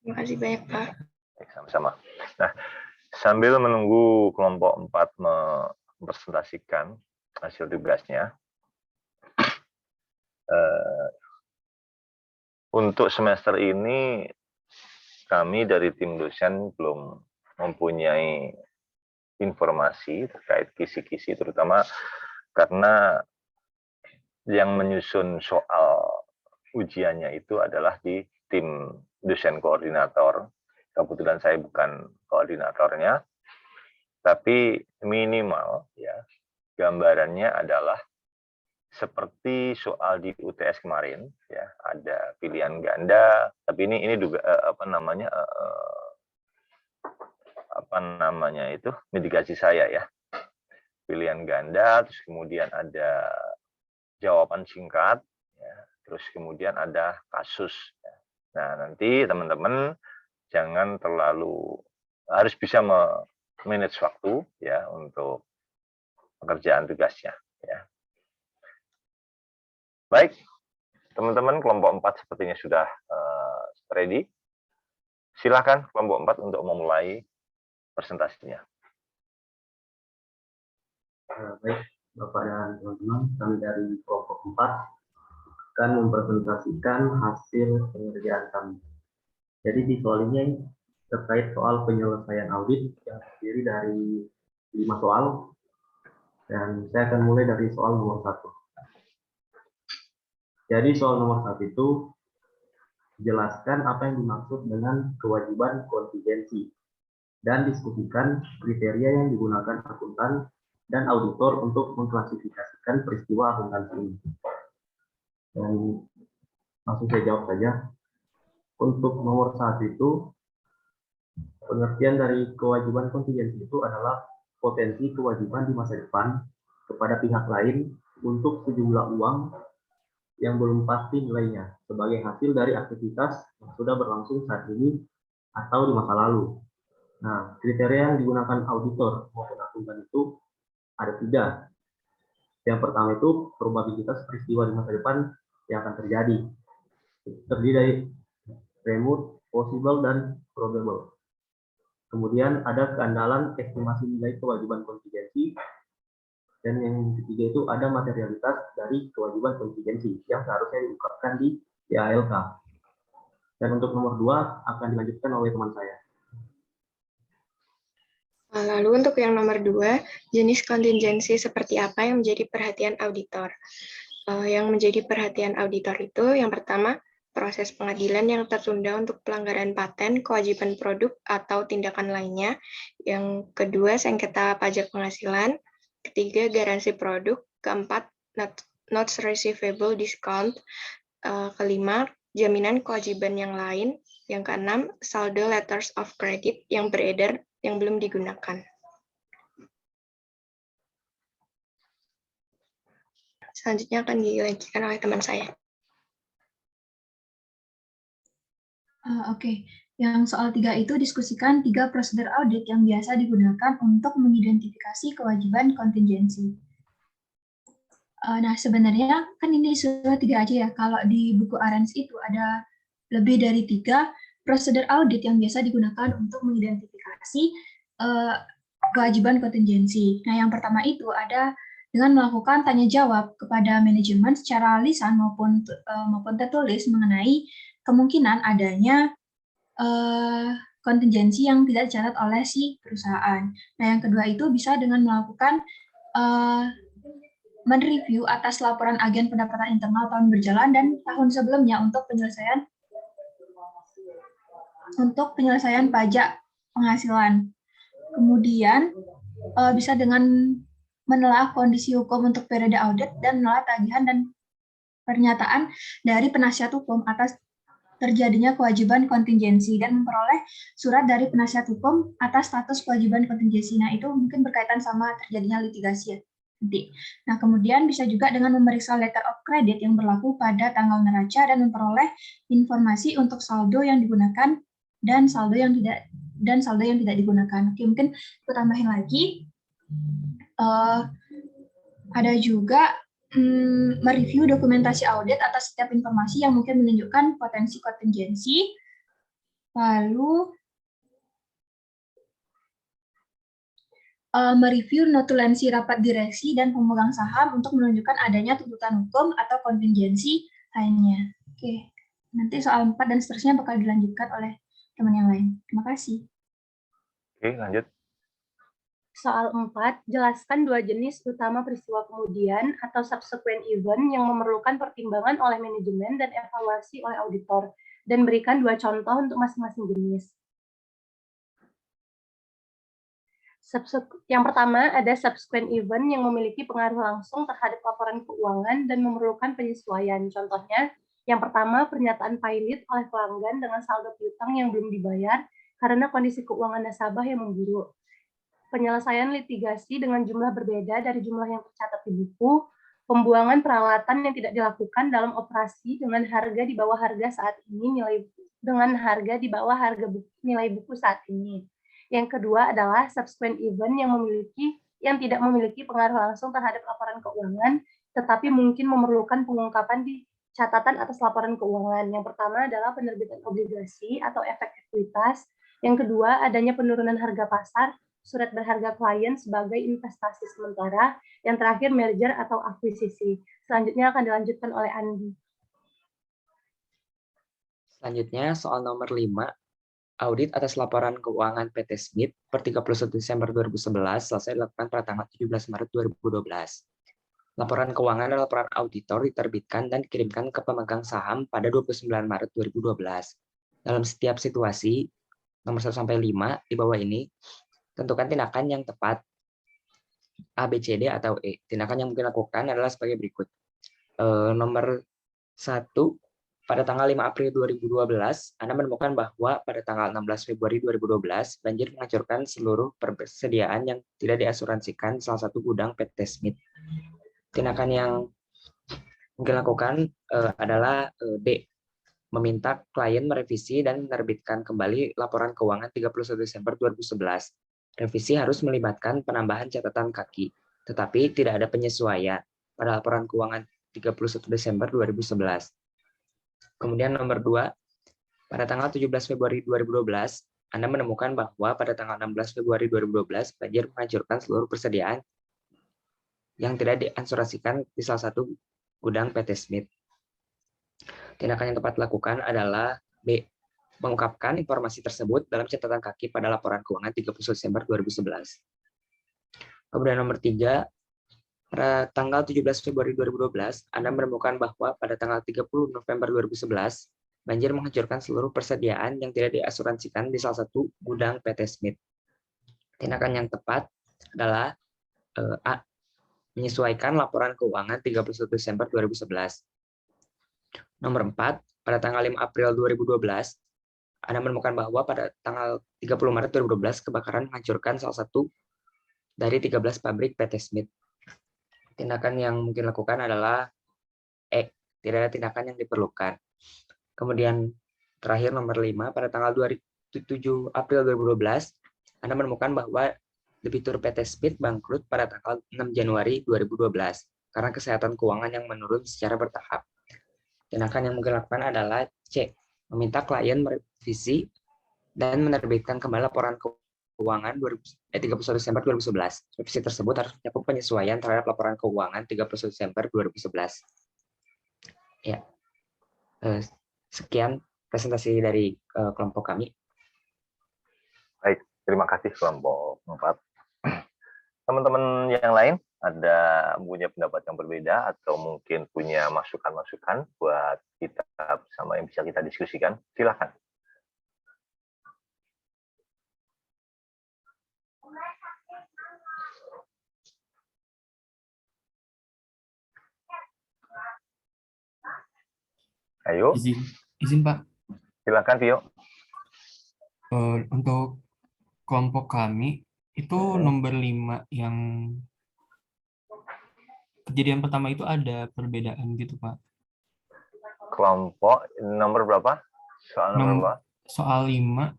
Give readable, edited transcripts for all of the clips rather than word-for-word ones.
Terima kasih banyak, Pak. Sama-sama. Nah, sambil menunggu kelompok 4 mempresentasikan hasil tugasnya, untuk semester ini kami dari tim dosen belum mempunyai informasi terkait kisi-kisi, terutama karena yang menyusun soal ujiannya itu adalah di tim dosen koordinator. Kebetulan saya bukan koordinatornya, tapi minimal ya gambarannya adalah seperti soal di UTS kemarin, ya ada pilihan ganda, tapi ini juga apa namanya itu mitigasi saya ya, pilihan ganda, terus kemudian ada jawaban singkat, ya, terus kemudian ada kasus. Ya. Nah nanti teman-teman jangan terlalu harus bisa manage waktu ya untuk pekerjaan tugasnya. Ya. Baik, teman-teman kelompok 4 sepertinya sudah ready. Silakan kelompok 4 untuk memulai presentasinya. Baik, Bapak dan teman-teman, kami dari kelompok 4 akan mempresentasikan hasil pengerjaan kami. Jadi di soal ini terkait soal penyelesaian audit yang terdiri dari 5 soal, dan saya akan mulai dari soal nomor 1. Jadi soal nomor 1 itu jelaskan apa yang dimaksud dengan kewajiban kontingensi dan diskusikan kriteria yang digunakan akuntan dan auditor untuk mengklasifikasikan peristiwa akuntansi ini. Dan langsung saya jawab saja. Untuk nomor 1 itu, pengertian dari kewajiban kontingensi itu adalah potensi kewajiban di masa depan kepada pihak lain untuk sejumlah uang yang belum pasti nilainya sebagai hasil dari aktivitas yang sudah berlangsung saat ini atau di masa lalu. Nah, kriteria yang digunakan auditor maupun akuntan itu ada 3. Yang pertama itu probabilitas peristiwa di masa depan yang akan terjadi. Terdiri dari remote, possible, dan probable. Kemudian ada keandalan estimasi nilai kewajiban kontingensi. Dan yang ketiga itu ada materialitas dari kewajiban kontingensi yang seharusnya diungkapkan di PALK. Dan untuk nomor 2 akan dilanjutkan oleh teman saya. Lalu untuk yang nomor 2, jenis kontingensi seperti apa yang menjadi perhatian auditor? Yang menjadi perhatian auditor itu yang pertama, proses pengadilan yang tertunda untuk pelanggaran paten, kewajiban produk, atau tindakan lainnya. Yang kedua, sengketa pajak penghasilan. Ketiga, garansi produk. Keempat, notes receivable discount. Kelima, jaminan kewajiban yang lain. Yang keenam, saldo letters of credit yang beredar yang belum digunakan. Selanjutnya akan dilanjutkan oleh teman saya. Oke. Yang soal 3 itu diskusikan 3 prosedur audit yang biasa digunakan untuk mengidentifikasi kewajiban kontingensi. Nah, sebenarnya kan ini disuruh 3 aja ya. Kalau di buku Arens itu ada lebih dari 3 prosedur audit yang biasa digunakan untuk mengidentifikasi kewajiban kontingensi. Nah, yang pertama itu ada dengan melakukan tanya jawab kepada manajemen secara lisan maupun tertulis mengenai kemungkinan adanya kontingensi yang tidak dicatat oleh si perusahaan. Nah, yang kedua itu bisa dengan melakukan mereview atas laporan agen pendapatan internal tahun berjalan dan tahun sebelumnya untuk penyelesaian pajak penghasilan. Kemudian bisa dengan menelaah kondisi hukum untuk periode audit dan menelaah tagihan dan pernyataan dari penasihat hukum atas terjadinya kewajiban kontingensi dan memperoleh surat dari penasihat hukum atas status kewajiban kontingensi. Nah, itu mungkin berkaitan sama terjadinya litigasi ya. Nanti. Nah, kemudian bisa juga dengan memeriksa letter of credit yang berlaku pada tanggal neraca dan memperoleh informasi untuk saldo yang digunakan dan saldo yang tidak digunakan. Oke, mungkin aku tambahin lagi. Ada juga mereview dokumentasi audit atas setiap informasi yang mungkin menunjukkan potensi kontingensi. Lalu mereview notulensi rapat direksi dan pemegang saham untuk menunjukkan adanya tuntutan hukum atau kontingensi lainnya. Oke, nanti soal 4 dan seterusnya bakal dilanjutkan oleh teman yang lain. Terima kasih. Oke, lanjut. Soal 4, jelaskan dua jenis utama peristiwa kemudian atau subsequent event yang memerlukan pertimbangan oleh manajemen dan evaluasi oleh auditor, dan berikan dua contoh untuk masing-masing jenis. Yang pertama, ada subsequent event yang memiliki pengaruh langsung terhadap laporan keuangan dan memerlukan penyesuaian. Contohnya, yang pertama, pernyataan pilot oleh pelanggan dengan saldo piutang yang belum dibayar karena kondisi keuangan nasabah yang memburuk. Penyelesaian litigasi dengan jumlah berbeda dari jumlah yang tercatat di buku, pembuangan peralatan yang tidak dilakukan dalam operasi dengan harga di bawah harga saat ini nilai buku saat ini. Yang kedua adalah subsequent event yang tidak memiliki pengaruh langsung terhadap laporan keuangan, tetapi mungkin memerlukan pengungkapan di catatan atas laporan keuangan. Yang pertama adalah penerbitan obligasi atau efek ekuitas. Yang kedua, adanya penurunan harga pasar, surat berharga klien sebagai investasi sementara. Yang terakhir, merger atau akuisisi. Selanjutnya akan dilanjutkan oleh Andi. Selanjutnya, soal nomor 5. Audit atas laporan keuangan PT Smith per 31 Desember 2011 selesai dilakukan pada tanggal 17 Maret 2012. Laporan keuangan dan laporan auditor diterbitkan dan dikirimkan ke pemegang saham pada 29 Maret 2012. Dalam setiap situasi, nomor 1-5 di bawah ini, tentukan tindakan yang tepat A, B, C, D, atau E. Tindakan yang mungkin dilakukan adalah sebagai berikut. Nomor 1, pada tanggal 5 April 2012, Anda menemukan bahwa pada tanggal 16 Februari 2012, banjir menghancurkan seluruh persediaan yang tidak diasuransikan salah satu gudang PT Smith. Tindakan yang mungkin dilakukan adalah D, meminta klien merevisi dan menerbitkan kembali laporan keuangan 31 Desember 2011. Revisi harus melibatkan penambahan catatan kaki, tetapi tidak ada penyesuaian pada laporan keuangan 31 Desember 2011. Kemudian nomor 2, pada tanggal 17 Februari 2012, Anda menemukan bahwa pada tanggal 16 Februari 2012, banjir menghancurkan seluruh persediaan yang tidak diasuransikan di salah satu gudang PT Smith. Tindakan yang tepat dilakukan adalah B, mengungkapkan informasi tersebut dalam catatan kaki pada laporan keuangan 31 Desember 2011. Kemudian nomor 3, pada tanggal 17 Februari 2012, Anda menemukan bahwa pada tanggal 30 November 2011, banjir menghancurkan seluruh persediaan yang tidak diasuransikan di salah satu gudang PT Smith. Tindakan yang tepat adalah A, menyesuaikan laporan keuangan 31 Desember 2011. Nomor 4, pada tanggal 5 April 2012, Anda menemukan bahwa pada tanggal 30 Maret 2012, kebakaran menghancurkan salah satu dari 13 pabrik PT Smith. Tindakan yang mungkin dilakukan adalah E, tidak ada tindakan yang diperlukan. Kemudian terakhir nomor 5, pada tanggal 7 April 2012, Anda menemukan bahwa debitur PT Smith bangkrut pada tanggal 6 Januari 2012 karena kesehatan keuangan yang menurun secara bertahap. Tindakan yang mungkin dilakukan adalah C, meminta klien merevisi dan menerbitkan kembali laporan keuangan 31 Desember 2011. Revisi tersebut harus mencakup penyesuaian terhadap laporan keuangan 31 Desember 2011. Ya, sekian presentasi dari kelompok kami. Baik, terima kasih kelompok 4. Teman-teman yang lain ada punya pendapat yang berbeda atau mungkin punya masukan-masukan buat kita bersama yang bisa kita diskusikan? Silakan. Ayo. Izin Pak. Silakan Vio. Untuk kelompok kami itu nomor 5 yang kejadian pertama itu ada perbedaan gitu Pak. Kelompok nomor berapa? Soal nomor berapa? Soal 5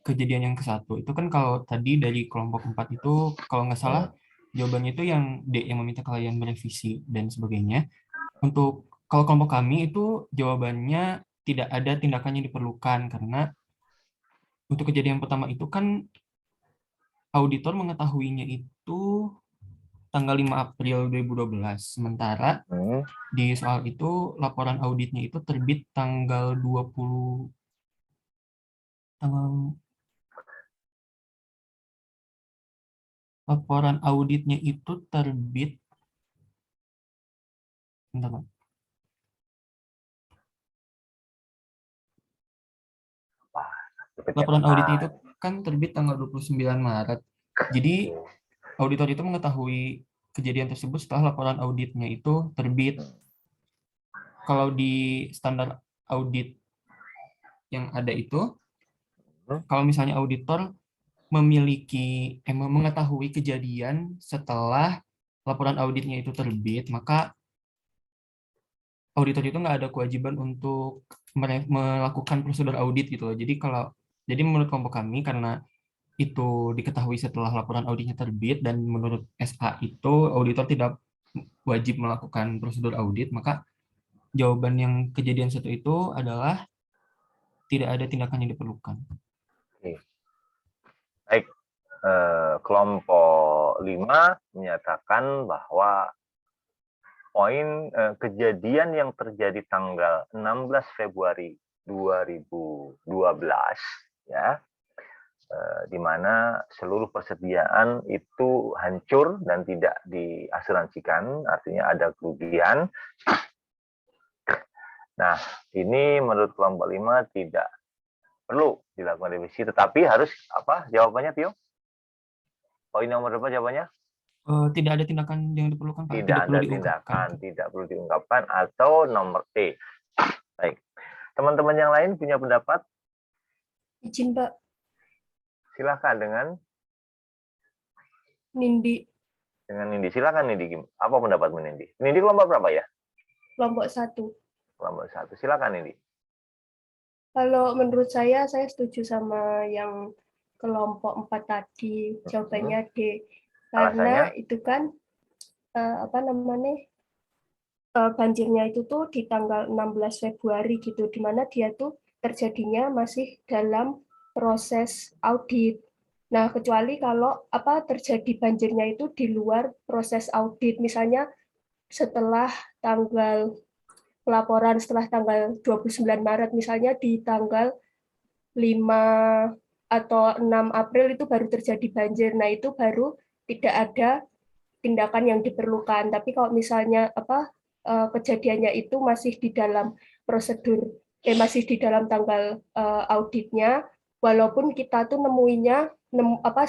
kejadian yang ke-1 itu kan kalau tadi dari kelompok 4 itu kalau nggak salah jawabannya itu yang D, yang meminta klien merevisi dan sebagainya. Untuk kalau kelompok kami itu jawabannya tidak ada tindakan yang diperlukan, karena untuk kejadian pertama itu kan auditor mengetahuinya itu tanggal 5 April 2012. Sementara Hmm. di soal itu laporan auditnya itu terbit tanggal 20 tanggal laporan auditnya itu terbit bentar, Pak. Laporan auditnya itu kan terbit tanggal 29 Maret. Jadi auditor itu mengetahui kejadian tersebut setelah laporan auditnya itu terbit. Kalau di standar audit yang ada itu, kalau misalnya auditor mengetahui kejadian setelah laporan auditnya itu terbit, maka auditor itu nggak ada kewajiban untuk melakukan prosedur audit gitu loh. Jadi menurut kelompok kami, karena itu diketahui setelah laporan auditnya terbit dan menurut SA itu auditor tidak wajib melakukan prosedur audit, maka jawaban yang kejadian satu itu adalah tidak ada tindakan yang diperlukan. Baik, kelompok 5 menyatakan bahwa poin kejadian yang terjadi tanggal 16 Februari 2012 ya, di mana seluruh persediaan itu hancur dan tidak diasuransikan, artinya ada kerugian. Nah, ini menurut kelompok 5 tidak perlu dilakukan revisi, tetapi harus apa jawabannya, Tio? Poin nomor berapa jawabannya? Tidak ada tindakan yang diperlukan, Pak. Tidak ada tindakan, tidak perlu diungkapkan, atau nomor E. Baik. Teman-teman yang lain punya pendapat? Izin, Pak. Silakan dengan Nindi. Dengan Nindi. Silakan Nindi. Apa pendapatmu Nindi? Nindi kelompok berapa ya? Kelompok 1. Kelompok 1. Silakan Nindi. Kalau menurut saya setuju sama yang kelompok 4 tadi. Jawabannya D. Karena Alasannya? itu kan banjirnya itu tuh di tanggal 16 Februari gitu, di mana dia tuh terjadinya masih dalam proses audit. Nah, kecuali kalau terjadi banjirnya itu di luar proses audit, misalnya setelah tanggal pelaporan setelah tanggal 29 Maret, misalnya di tanggal 5 atau 6 April itu baru terjadi banjir. Nah, itu baru tidak ada tindakan yang diperlukan. Tapi kalau misalnya kejadiannya itu masih di dalam prosedur, masih di dalam tanggal auditnya, walaupun kita tuh nemuinya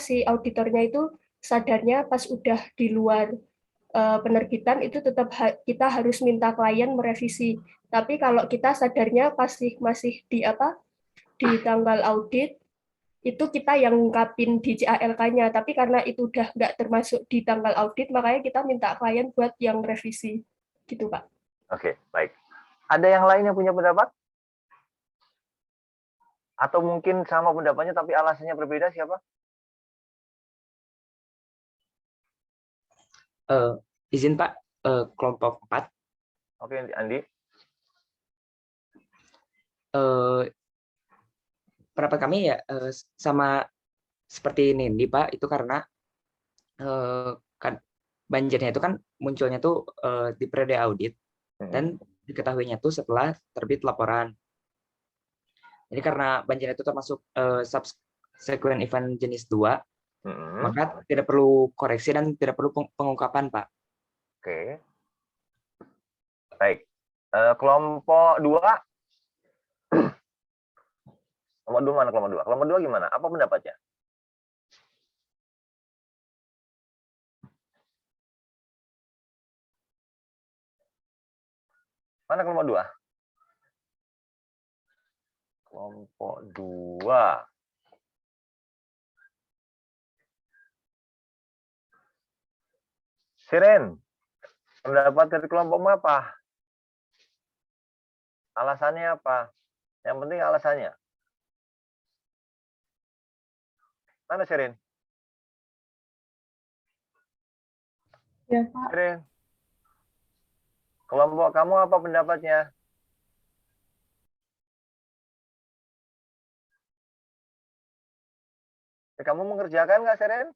si auditornya itu sadarnya pas udah di luar penerbitan, itu tetap kita harus minta klien merevisi. Tapi kalau kita sadarnya masih di tanggal audit, itu kita yang ngungkapin di JALK-nya, tapi karena itu udah nggak termasuk di tanggal audit, makanya kita minta klien buat yang revisi. Gitu, Pak. Oke, baik. Ada yang lain yang punya pendapat? Atau mungkin sama pendapatnya tapi alasannya berbeda, siapa? Izin Pak, kelompok 4. Oke, Andi. Pendapat kami ya sama seperti Nindi Pak, itu karena kan banjirnya itu kan munculnya tuh di periode audit dan diketahuinya tuh setelah terbit laporan. Jadi karena banjirnya itu termasuk subsequent event jenis 2, maka tidak perlu koreksi dan tidak perlu pengungkapan, Pak. Oke. Baik. Kelompok 2. Kelompok 2 mana kelompok 2? Kelompok 2 gimana? Apa pendapatnya? Mana kelompok 2? Kelompok 2. Siren, pendapat dari kelompokmu apa? Alasannya apa? Yang penting alasannya. Mana Siren? Ya, Pak. Siren. Kelompok kamu apa pendapatnya? Kamu mengerjakan nggak, Seren?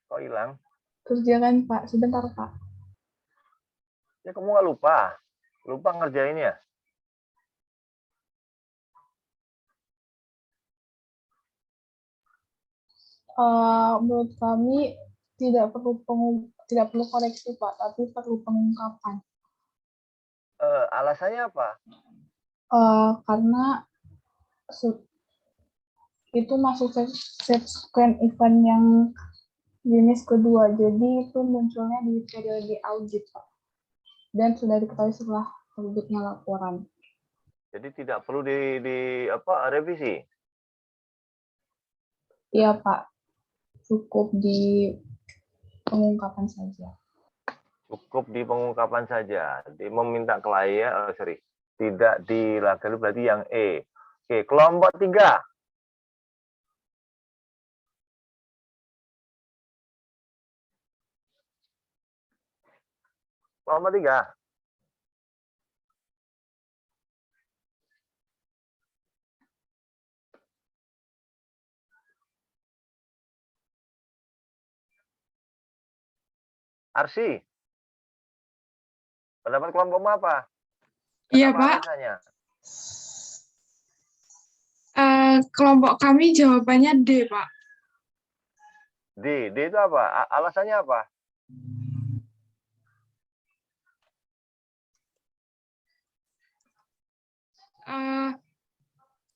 Kok hilang? Kerjakan, Pak. Sebentar, Pak. Ya kamu nggak lupa? Lupa ngerjainnya? Menurut kami tidak perlu koreksi, Pak, tapi perlu pengungkapan. Alasannya apa? Karena itu masuk subsequent event yang jenis kedua, jadi itu munculnya di periode audit, Pak. Dan sudah diketahui setelah terbitnya laporan. Jadi tidak perlu revisi? Iya, Pak. Cukup di pengungkapan saja. Cukup di pengungkapan saja. Meminta klien, tidak dilakukan, berarti yang E. Oke, kelompok 3. Kelompok 3. Arsi, pendapat kelompokmu apa? Iya, Kenapa Pak. alasannya? Kelompok kami jawabannya D, Pak. D itu apa? Alasannya apa?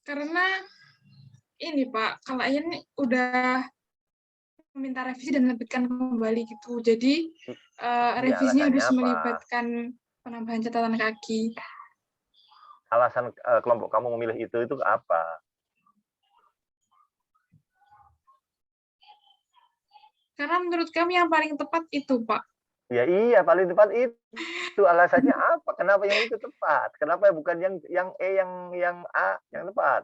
Karena ini, Pak, klien udah meminta revisi dan menerbitkan kembali gitu. Jadi revisinya harus apa? melibatkan penambahan catatan kaki. Alasan kelompok kamu memilih itu apa? Karena menurut kami yang paling tepat itu, Pak. Ya iya, paling tepat itu. Alasannya apa? Kenapa yang itu tepat? Kenapa bukan yang E, yang A yang tepat?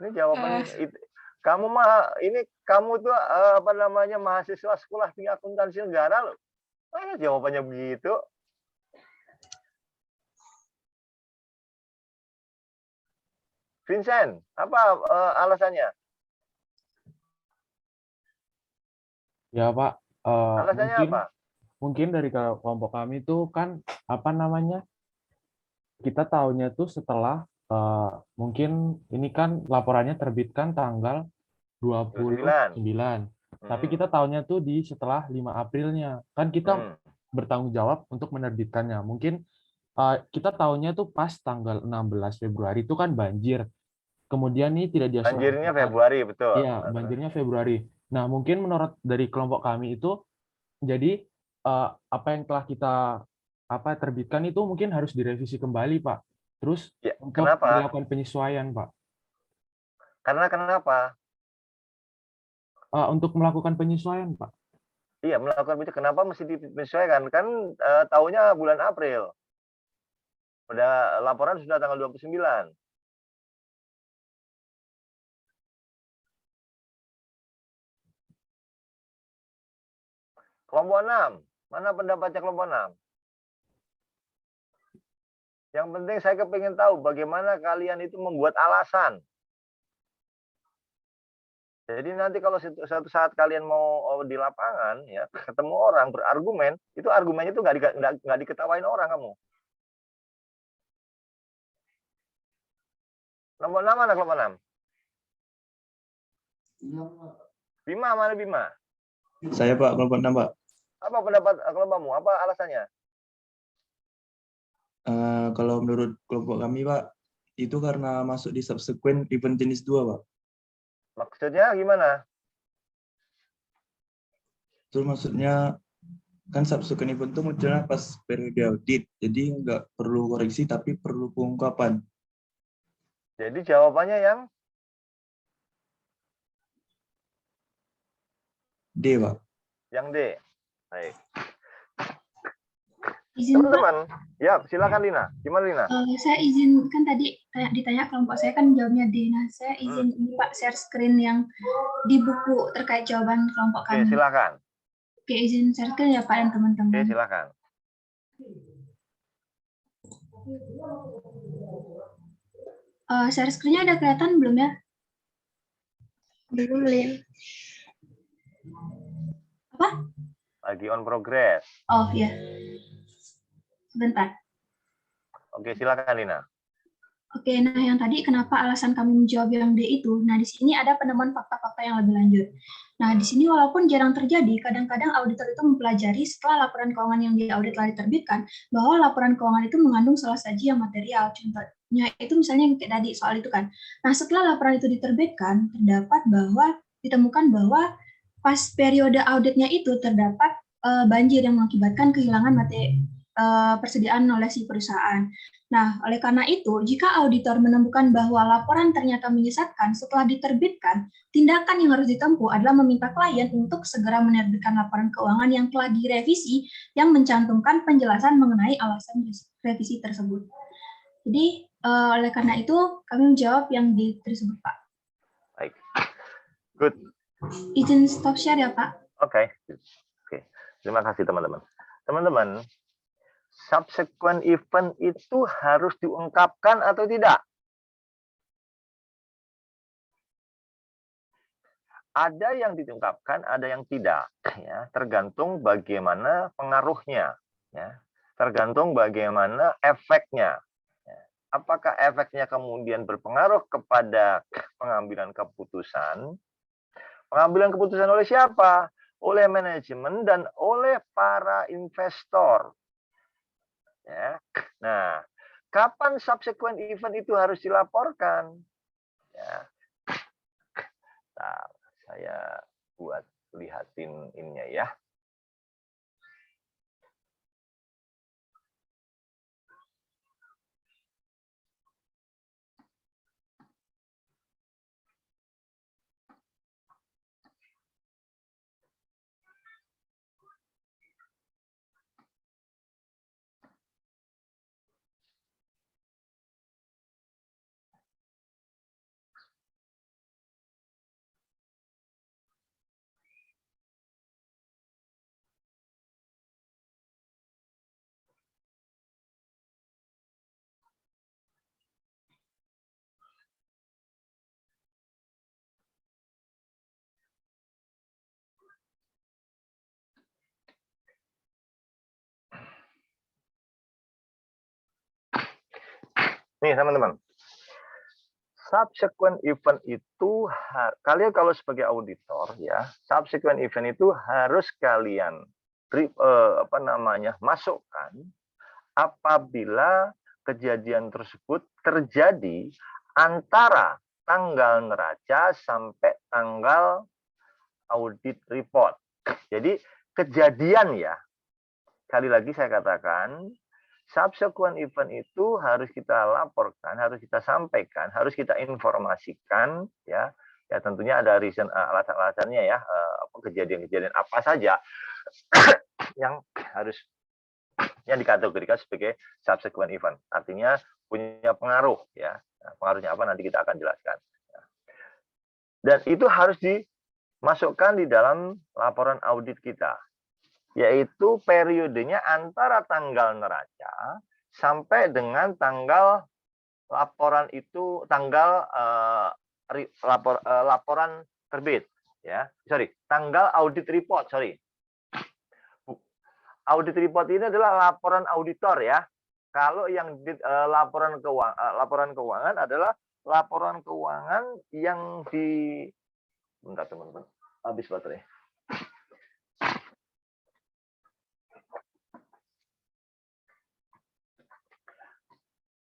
Ini jawaban itu. Kamu tuh mahasiswa sekolah tinggi akuntansi negara loh. Jawabannya begitu. Vincent, apa alasannya? Ya Pak, Alasannya apa? mungkin dari kelompok kami itu kan kita tahunya tuh setelah mungkin ini kan laporannya terbitkan tanggal 29. Tapi kita tahunya tuh setelah 5 Aprilnya. Kan kita bertanggung jawab untuk menerbitkannya. Mungkin kita tahunya tuh pas tanggal 16 Februari itu kan banjir. Kemudian ini tidak diasuransikan. Banjirnya Februari, betul. Iya, banjirnya Februari. Nah, mungkin menurut dari kelompok kami itu, jadi apa yang telah kita terbitkan itu mungkin harus direvisi kembali, Pak. Terus ya, untuk melakukan penyesuaian, Pak. Karena kenapa? Untuk melakukan penyesuaian, Pak. Iya, melakukan penyesuaian. Kenapa mesti dipenyesuaikan? Kan tahunnya bulan April. Udah laporan sudah tanggal 29. Kelompok 6. Mana pendapatnya kelompok 6? Yang penting saya kepingin tahu bagaimana kalian itu membuat alasan. Jadi nanti kalau suatu saat kalian mau di lapangan, ya ketemu orang berargumen, itu argumennya itu nggak diketawain orang kamu. Kelompok 6 mana kelompok 6? Bima, mana Bima? Saya Pak, kelompok 6 Pak. Apa pendapat kelompokmu? Apa alasannya? Kalau menurut kelompok kami Pak, itu karena masuk di subsequent event jenis 2 Pak. Maksudnya gimana? Itu maksudnya kan subsequent event itu munculnya pas periode audit, jadi nggak perlu koreksi tapi perlu pengungkapan. Jadi jawabannya yang D, Pak. Yang D. Baik. Teman-teman, ya silakan Lina. Gimana Lina? Saya izin, kan tadi ditanya kelompok saya kan jawabnya D. Nah, saya izin ini Pak share screen yang di buku terkait jawaban kelompok kami. Oke, silakan. Oke, izin share screen ya Pak dan teman-teman. Oke, silakan. Share screen-nya ada kelihatan belum ya? Belum, Lin. Apa? Lagi on progress. Oh iya. Sebentar. Oke, silakan Lina. Oke, nah yang tadi kenapa alasan kami menjawab yang D itu? Nah, di sini ada penemuan fakta-fakta yang lebih lanjut. Nah, di sini walaupun jarang terjadi, kadang-kadang auditor itu mempelajari setelah laporan keuangan yang diaudit telah diterbitkan, bahwa laporan keuangan itu mengandung salah saji yang material. Contohnya itu misalnya yang kayak tadi soal itu kan. Nah, setelah laporan itu diterbitkan, ditemukan bahwa pas periode auditnya itu terdapat banjir yang mengakibatkan kehilangan persediaan oleh si perusahaan. Nah, oleh karena itu, jika auditor menemukan bahwa laporan ternyata menyesatkan setelah diterbitkan, tindakan yang harus ditempuh adalah meminta klien untuk segera menerbitkan laporan keuangan yang telah direvisi yang mencantumkan penjelasan mengenai alasan revisi tersebut. Jadi, oleh karena itu, kami menjawab yang tersebut, Pak. Baik. Good. Izin stop share ya, Pak. Oke. Terima kasih, teman-teman. Teman-teman, subsequent event itu harus diungkapkan atau tidak? Ada yang diungkapkan, ada yang tidak, ya, tergantung bagaimana pengaruhnya, ya, tergantung bagaimana efeknya. Ya. Apakah efeknya kemudian berpengaruh kepada pengambilan keputusan? Pengambilan keputusan oleh siapa? Oleh manajemen dan oleh para investor. Ya. Nah, kapan subsequent event itu harus dilaporkan? Ya. Nah, saya buat lihatin ininya ya. Nih teman-teman, subsequent event itu kalian kalau sebagai auditor ya, subsequent event itu harus kalian masukkan apabila kejadian tersebut terjadi antara tanggal neraca sampai tanggal audit report. Jadi kejadian ya, sekali lagi saya katakan, subsequent event itu harus kita laporkan, harus kita sampaikan, harus kita informasikan, ya. Ya tentunya ada reason, alasan-alasannya ya, kejadian-kejadian apa saja yang harus yang dikategorikan sebagai subsequent event. Artinya punya pengaruh, ya. Nah, pengaruhnya apa nanti kita akan jelaskan. Dan itu harus dimasukkan di dalam laporan audit kita. Yaitu periodenya antara tanggal neraca sampai dengan tanggal laporan itu laporan terbit, ya. Tanggal audit report, Audit report ini adalah laporan auditor ya. Kalau yang laporan keuangan adalah laporan keuangan yang bentar teman-teman, habis baterai.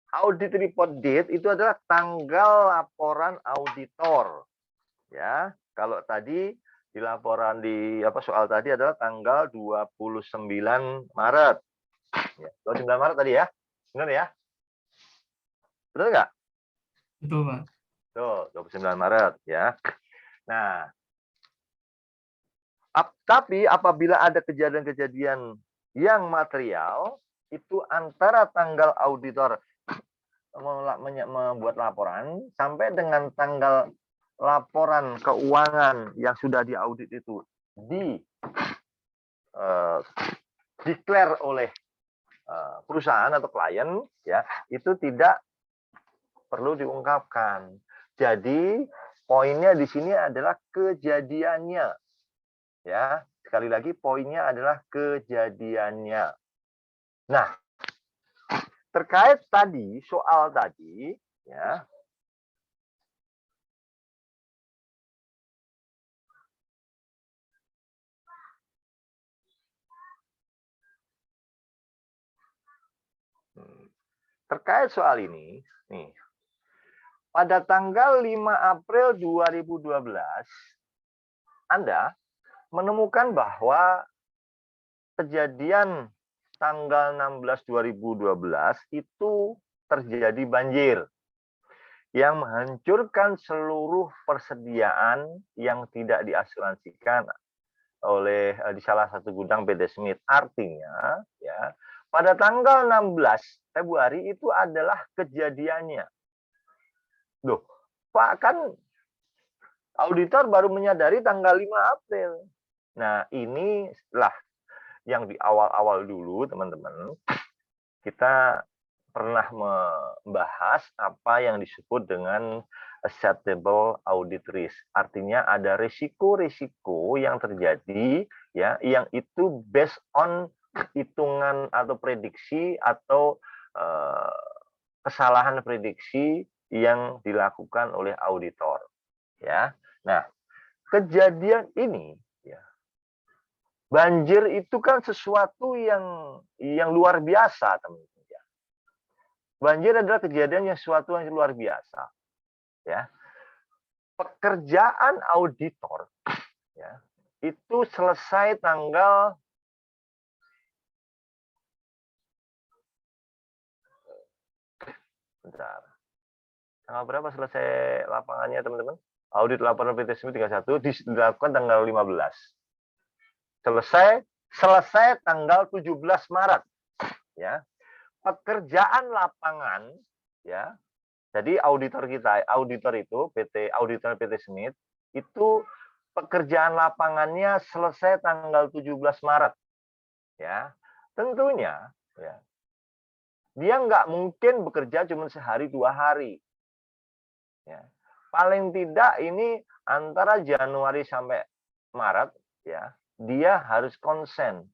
Audit report date itu adalah tanggal laporan auditor. Ya, kalau tadi di laporan soal tadi adalah tanggal 29 Maret. Ya, 29 Maret tadi ya. Benar ya? Betul nggak? Betul, Pak. Tuh, 29 Maret ya. Nah, tapi apabila ada kejadian-kejadian yang material itu antara tanggal auditor membuat laporan sampai dengan tanggal laporan keuangan yang sudah diaudit itu declare oleh perusahaan atau klien ya itu tidak perlu diungkapkan. Jadi poinnya di sini adalah kejadiannya. Ya, sekali lagi poinnya adalah kejadiannya. Nah, terkait tadi soal tadi ya. Terkait soal ini, nih. Pada tanggal 5 April 2012, Anda menemukan bahwa kejadian tanggal 16 2012 itu terjadi banjir yang menghancurkan seluruh persediaan yang tidak diasuransikan oleh di salah satu gudang PT Smith. Artinya, ya, pada tanggal 16 Februari itu adalah kejadiannya. Loh, Pak, kan auditor baru menyadari tanggal 5 April. Nah, inilah yang di awal-awal dulu, teman-teman, kita pernah membahas apa yang disebut dengan acceptable audit risk. Artinya ada risiko-risiko yang terjadi, ya, yang itu based on hitungan atau prediksi atau kesalahan prediksi yang dilakukan oleh auditor, ya. Nah, kejadian ini, ya, banjir itu kan sesuatu yang luar biasa, teman-teman. Ya. Banjir adalah kejadian yang sesuatu yang luar biasa, ya. Pekerjaan auditor, ya, itu selesai tanggal bentar. Tanggal berapa selesai lapangannya, teman-teman? Audit laporan PT Smith 31 dilakukan tanggal 15. Selesai tanggal 17 Maret. Ya. Pekerjaan lapangan, ya. Jadi auditor itu auditor PT Smith itu pekerjaan lapangannya selesai tanggal 17 Maret. Ya. Tentunya, ya. Dia nggak mungkin bekerja cuma sehari 2 hari. Ya. Paling tidak ini antara Januari sampai Maret, ya, dia harus konsen.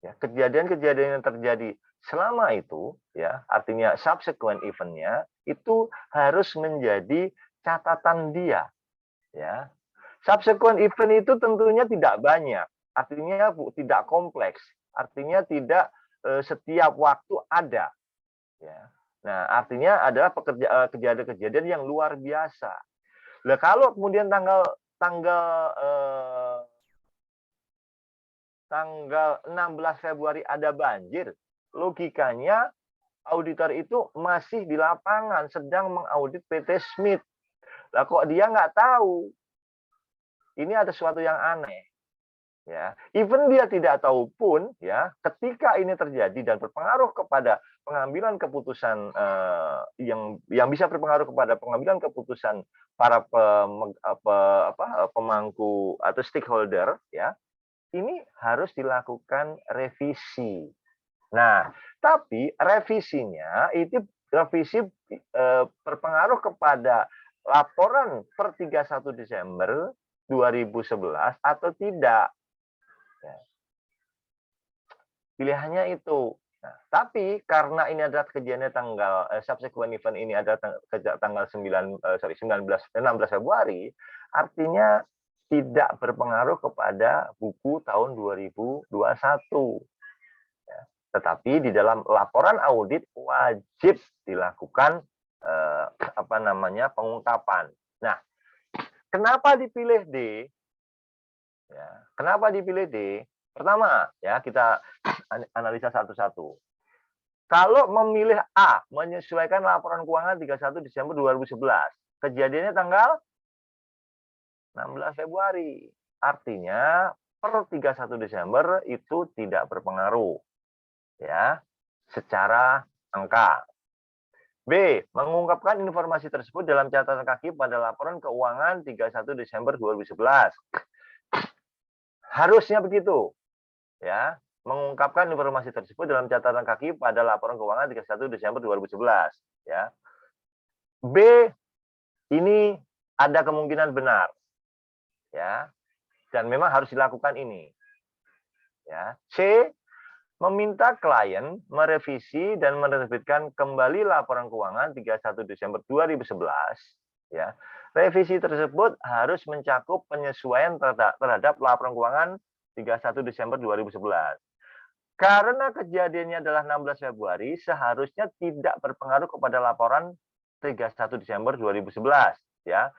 Ya, kejadian-kejadian yang terjadi selama itu, ya, artinya subsequent event-nya itu harus menjadi catatan dia. Ya. Subsequent event itu tentunya tidak banyak, artinya tidak kompleks, artinya tidak setiap waktu ada. Ya. Nah, artinya adalah kejadian-kejadian yang luar biasa. Nah, kalau kemudian tanggal 16 Februari ada banjir, logikanya auditor itu masih di lapangan sedang mengaudit PT Smith. Lah kok dia nggak tahu? Ini ada sesuatu yang aneh. Ya, even dia tidak tahu pun, ya, ketika ini terjadi dan berpengaruh kepada pengambilan keputusan yang bisa berpengaruh kepada pengambilan keputusan para pemangku atau stakeholder, ya, ini harus dilakukan revisi. Nah, tapi revisinya itu revisi berpengaruh kepada laporan per 31 Desember 2011 atau tidak. Pilihannya itu. Nah, tapi karena ini adalah kejadiannya tanggal subsequent event ini adalah tanggal 16 Februari, artinya tidak berpengaruh kepada buku tahun 2021. Ya, tetapi di dalam laporan audit wajib dilakukan pengungkapan. Nah, kenapa dipilih D? Ya, kenapa dipilih D? Pertama, ya, kita analisa satu-satu. Kalau memilih A, menyesuaikan laporan keuangan 31 Desember 2011, kejadiannya tanggal 16 Februari. Artinya per 31 Desember itu tidak berpengaruh, ya, secara angka. B, mengungkapkan informasi tersebut dalam catatan kaki pada laporan keuangan 31 Desember 2011. Harusnya begitu. Ya, mengungkapkan informasi tersebut dalam catatan kaki pada laporan keuangan 31 Desember 2011, ya. B, ini ada kemungkinan benar, ya, dan memang harus dilakukan ini, ya. C, meminta klien merevisi dan menerbitkan kembali laporan keuangan 31 Desember 2011, ya. Revisi tersebut harus mencakup penyesuaian terhadap laporan keuangan 31 Desember 2011. Karena kejadiannya adalah 16 Februari, seharusnya tidak berpengaruh kepada laporan 31 Desember 2011, ya.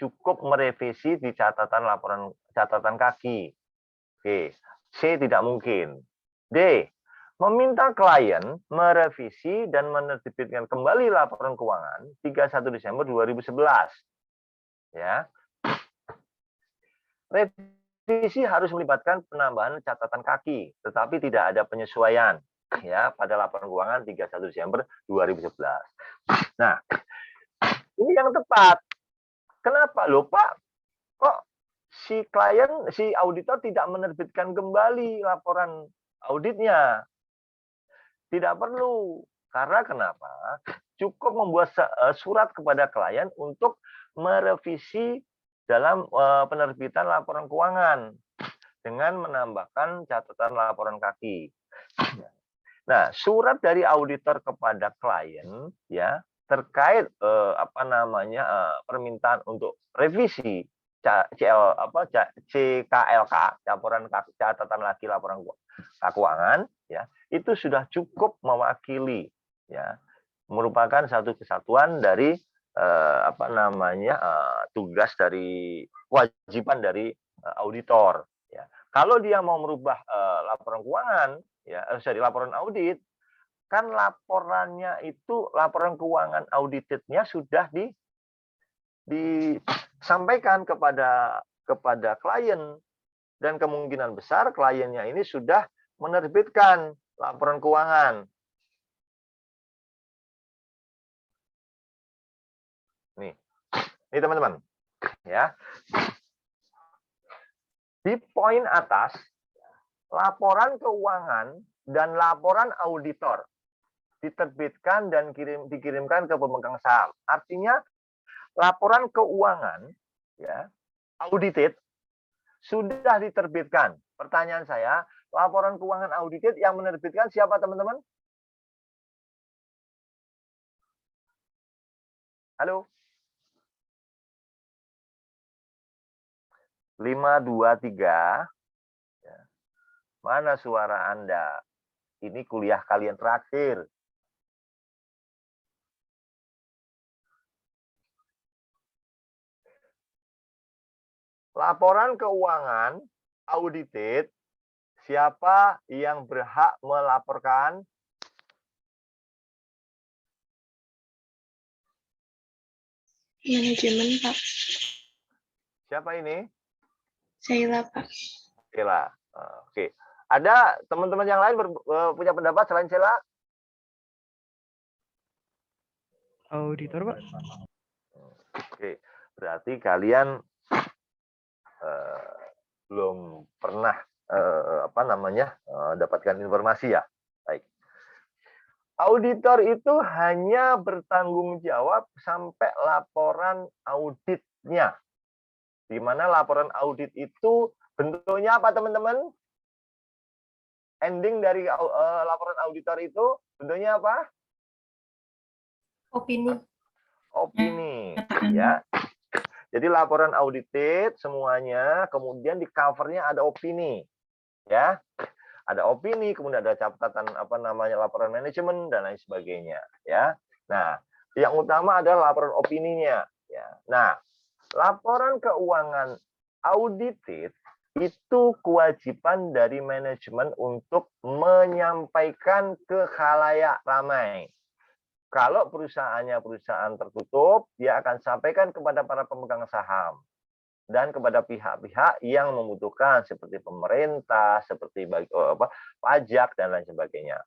Cukup merevisi di catatan kaki. Oke, C tidak mungkin. D, meminta klien merevisi dan menerbitkan kembali laporan keuangan 31 Desember 2011. Ya. Revisi harus melibatkan penambahan catatan kaki, tetapi tidak ada penyesuaian, ya, pada laporan keuangan 31 Desember 2011. Nah, ini yang tepat. Kenapa loh, Pak? Kok si auditor tidak menerbitkan kembali laporan auditnya? Tidak perlu. Karena kenapa? Cukup membuat surat kepada klien untuk merevisi dalam penerbitan laporan keuangan dengan menambahkan catatan laporan kaki. Nah, surat dari auditor kepada klien, ya, terkait permintaan untuk revisi CKLK, catatan laki laporan keuangan, ya, itu sudah cukup mewakili, ya, merupakan satu kesatuan dari tugas dari kewajiban dari auditor, ya. Kalau dia mau merubah laporan keuangan, ya, laporan audit, kan laporannya itu laporan keuangan auditednya sudah disampaikan kepada klien, dan kemungkinan besar kliennya ini sudah menerbitkan laporan keuangan. Nih teman-teman, ya. Di poin atas, laporan keuangan dan laporan auditor diterbitkan dan dikirimkan ke pemegang saham. Artinya laporan keuangan, ya, audited sudah diterbitkan. Pertanyaan saya, laporan keuangan audited yang menerbitkan siapa, teman-teman? Halo? 5, 2, 3. Ya. Mana suara Anda? Ini kuliah kalian terakhir. Laporan keuangan audited, siapa yang berhak melaporkan? Manajemen, Pak. Siapa ini? Sheila, Pak. Sheila. Oke. Ada teman-teman yang lain punya pendapat selain Sheila? Auditor, Pak. Oke. Berarti kalian belum pernah dapatkan informasi, ya. Baik. Auditor itu hanya bertanggung jawab sampai laporan auditnya. Di mana laporan audit itu bentuknya apa, teman-teman? Ending dari laporan auditor itu bentuknya apa? Opini. Opini, ya. Jadi laporan audited semuanya, kemudian di covernya ada opini, ya. Ada opini, kemudian ada catatan laporan manajemen dan lain sebagainya, ya. Nah, yang utama adalah laporan opininya, ya. Nah, laporan keuangan audited itu kewajiban dari manajemen untuk menyampaikan ke khalayak ramai. Kalau perusahaannya perusahaan tertutup, dia akan sampaikan kepada para pemegang saham dan kepada pihak-pihak yang membutuhkan seperti pemerintah, seperti pajak dan lain sebagainya.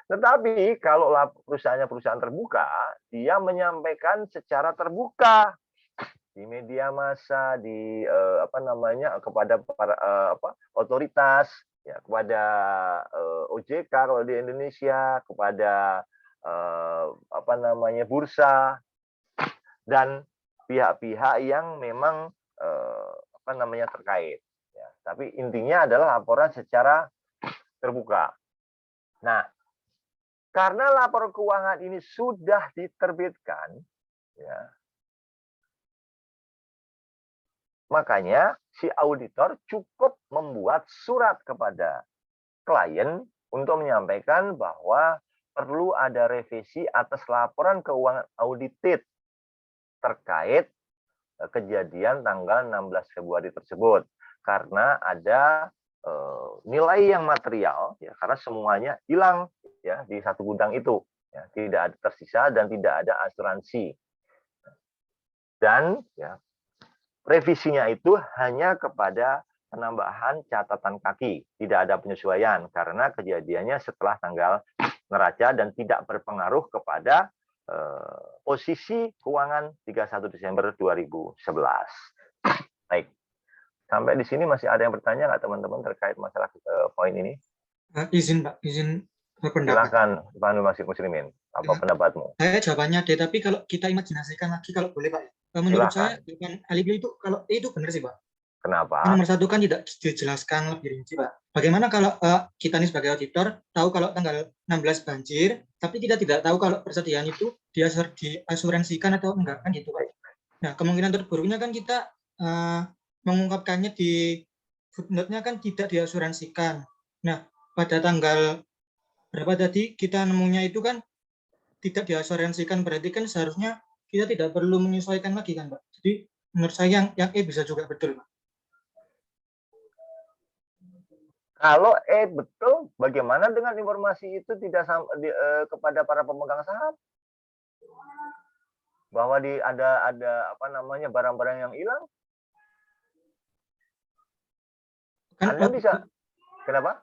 Tetapi kalau perusahaannya perusahaan terbuka, dia menyampaikan secara terbuka di media massa, di kepada para otoritas, ya, kepada OJK kalau di Indonesia, kepada apa namanya bursa, dan pihak-pihak yang memang apa namanya terkait. Ya, tapi intinya adalah laporan secara terbuka. Nah, karena laporan keuangan ini sudah diterbitkan, ya, makanya si auditor cukup membuat surat kepada klien untuk menyampaikan bahwa perlu ada revisi atas laporan keuangan audited terkait kejadian tanggal 16 Februari tersebut. Karena ada nilai yang material, ya, karena semuanya hilang ya di satu gudang itu, ya, tidak ada tersisa dan tidak ada asuransi. Dan ya, revisinya itu hanya kepada penambahan catatan kaki, tidak ada penyesuaian karena kejadiannya setelah tanggal neraca dan tidak berpengaruh kepada posisi keuangan 31 Desember 2011. Baik. Sampai di sini masih ada yang bertanya nggak teman-teman terkait masalah poin ini? Izin Pak, izin berpendapat. Silakan Pak Nur Masih Muslimin, apa pendapatmu? Saya jawabannya D, tapi kalau kita imajinasikan lagi kalau boleh Pak. Menurut saya bukan alibli itu kalau itu benar sih Pak. Kenapa? Nomor satu kan tidak dijelaskan lebih rinci Pak. Bagaimana kalau kita ini sebagai auditor tahu kalau tanggal 16 banjir, tapi kita tidak tahu kalau persediaan itu diasuransikan atau enggak kan gitu Pak. Nah kemungkinan terburuknya kan kita mengungkapkannya di footnote-nya kan tidak diasuransikan. Nah pada tanggal berapa tadi kita nemunya itu kan tidak diasuransikan, berarti kan seharusnya kita tidak perlu menyesuaikan lagi kan Pak. Jadi menurut saya yang E bisa juga betul Pak. Kalau betul, bagaimana dengan informasi itu tidak kepada para pemegang saham? Bahwa ada apa namanya barang-barang yang hilang? Kan Anda bisa, kenapa?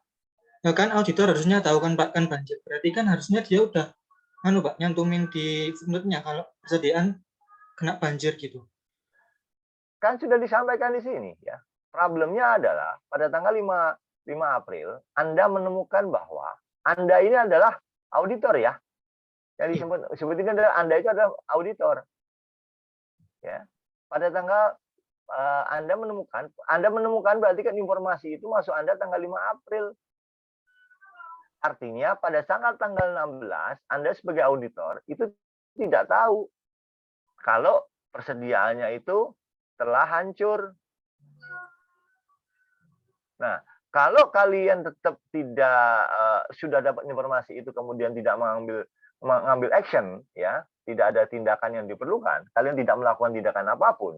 Ya kan auditor harusnya tahu kan Pak kan banjir. Berarti kan harusnya dia udah Pak nyantumin di footnote-nya kalau persediaan kena banjir gitu. Kan sudah disampaikan di sini ya. Problemnya adalah pada tanggal 5 April Anda menemukan bahwa Anda ini adalah auditor ya. Yang disebutkan adalah Anda itu adalah auditor. Ya. Pada tanggal Anda menemukan berarti kan informasi itu masuk Anda tanggal 5 April. Artinya pada tanggal 16 Anda sebagai auditor itu tidak tahu kalau persediaannya itu telah hancur. Nah, kalau kalian tetap tidak sudah dapat informasi itu kemudian tidak mengambil action, ya, tidak ada tindakan yang diperlukan, kalian tidak melakukan tindakan apapun,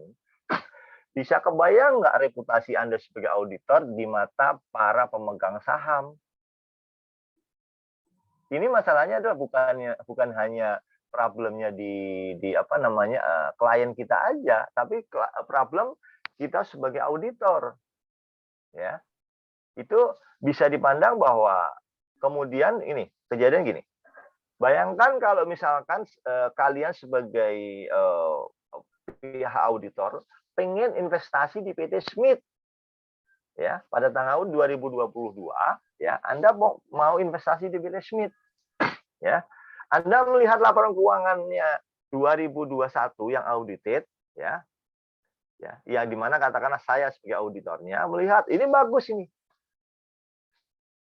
bisa kebayang nggak reputasi Anda sebagai auditor di mata para pemegang saham? Ini masalahnya adalah bukan hanya problemnya di apa namanya klien kita aja, tapi problem kita sebagai auditor, ya. Itu bisa dipandang bahwa kemudian ini kejadian gini. Bayangkan kalau misalkan kalian sebagai pihak auditor pengen investasi di PT Smith, ya, pada tahun 2022, ya, Anda mau investasi di PT Smith, ya. Anda melihat laporan keuangannya 2021 yang audited, ya. Ya, yang dimana katakanlah saya sebagai auditornya melihat ini bagus ini.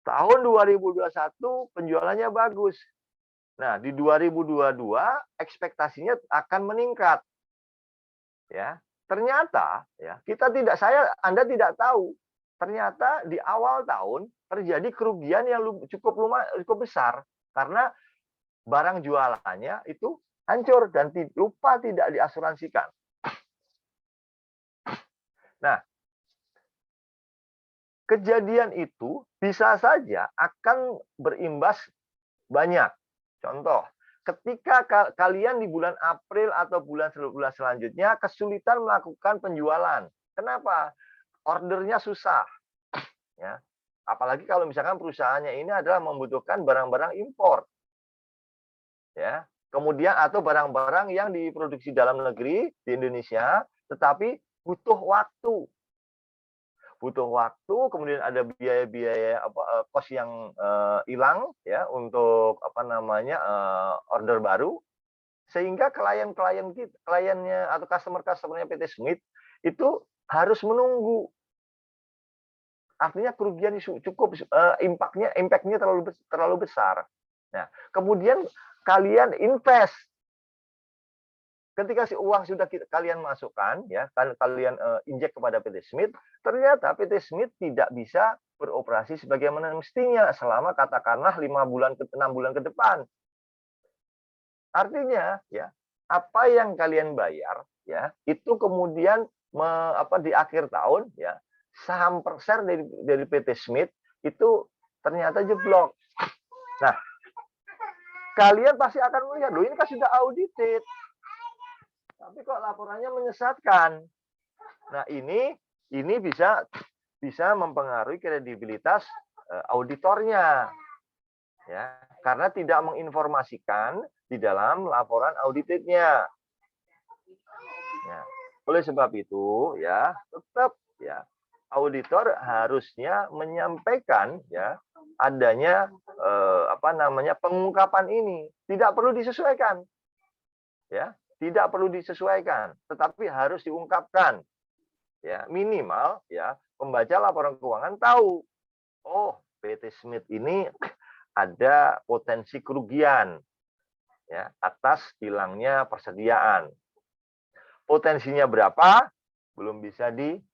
Tahun 2021 penjualannya bagus. Nah, di 2022 ekspektasinya akan meningkat. Ya. Ternyata ya, Anda tidak tahu. Ternyata di awal tahun terjadi kerugian yang cukup besar karena barang jualannya itu hancur dan lupa tidak diasuransikan. Nah, kejadian itu bisa saja akan berimbas banyak. Contoh, ketika kalian di bulan April atau bulan selanjutnya kesulitan melakukan penjualan. Kenapa? Ordernya susah. Ya. Apalagi kalau misalkan perusahaannya ini adalah membutuhkan barang-barang impor. Ya. Kemudian atau barang-barang yang diproduksi dalam negeri di Indonesia, tetapi butuh waktu. butuh waktu, kemudian ada biaya-biaya kos yang hilang ya untuk order baru, sehingga kliennya atau customer-customernya PT Smith itu harus menunggu. Artinya kerugian cukup impact-nya terlalu besar. Nah, kemudian kalian invest. Ketika si uang sudah kalian masukkan, ya, kalian injek kepada PT Smith, ternyata PT Smith tidak bisa beroperasi sebagaimana mestinya selama katakanlah 6 bulan ke depan. Artinya, ya, apa yang kalian bayar, ya, itu kemudian di akhir tahun, ya, saham per share dari PT Smith itu ternyata jeblok. Nah, kalian pasti akan melihat, loh ini kan sudah audited. Tapi kok laporannya menyesatkan. Nah, ini bisa mempengaruhi kredibilitas auditornya. Ya, karena tidak menginformasikan di dalam laporan auditednya. Ya, oleh sebab itu, ya, tetap ya auditor harusnya menyampaikan ya adanya pengungkapan ini. Tidak perlu disesuaikan. Ya. Tidak perlu disesuaikan, tetapi harus diungkapkan. Ya, minimal ya pembaca laporan keuangan tahu, oh PT Smith ini ada potensi kerugian ya atas hilangnya persediaan. Potensinya berapa? Belum bisa dihitung.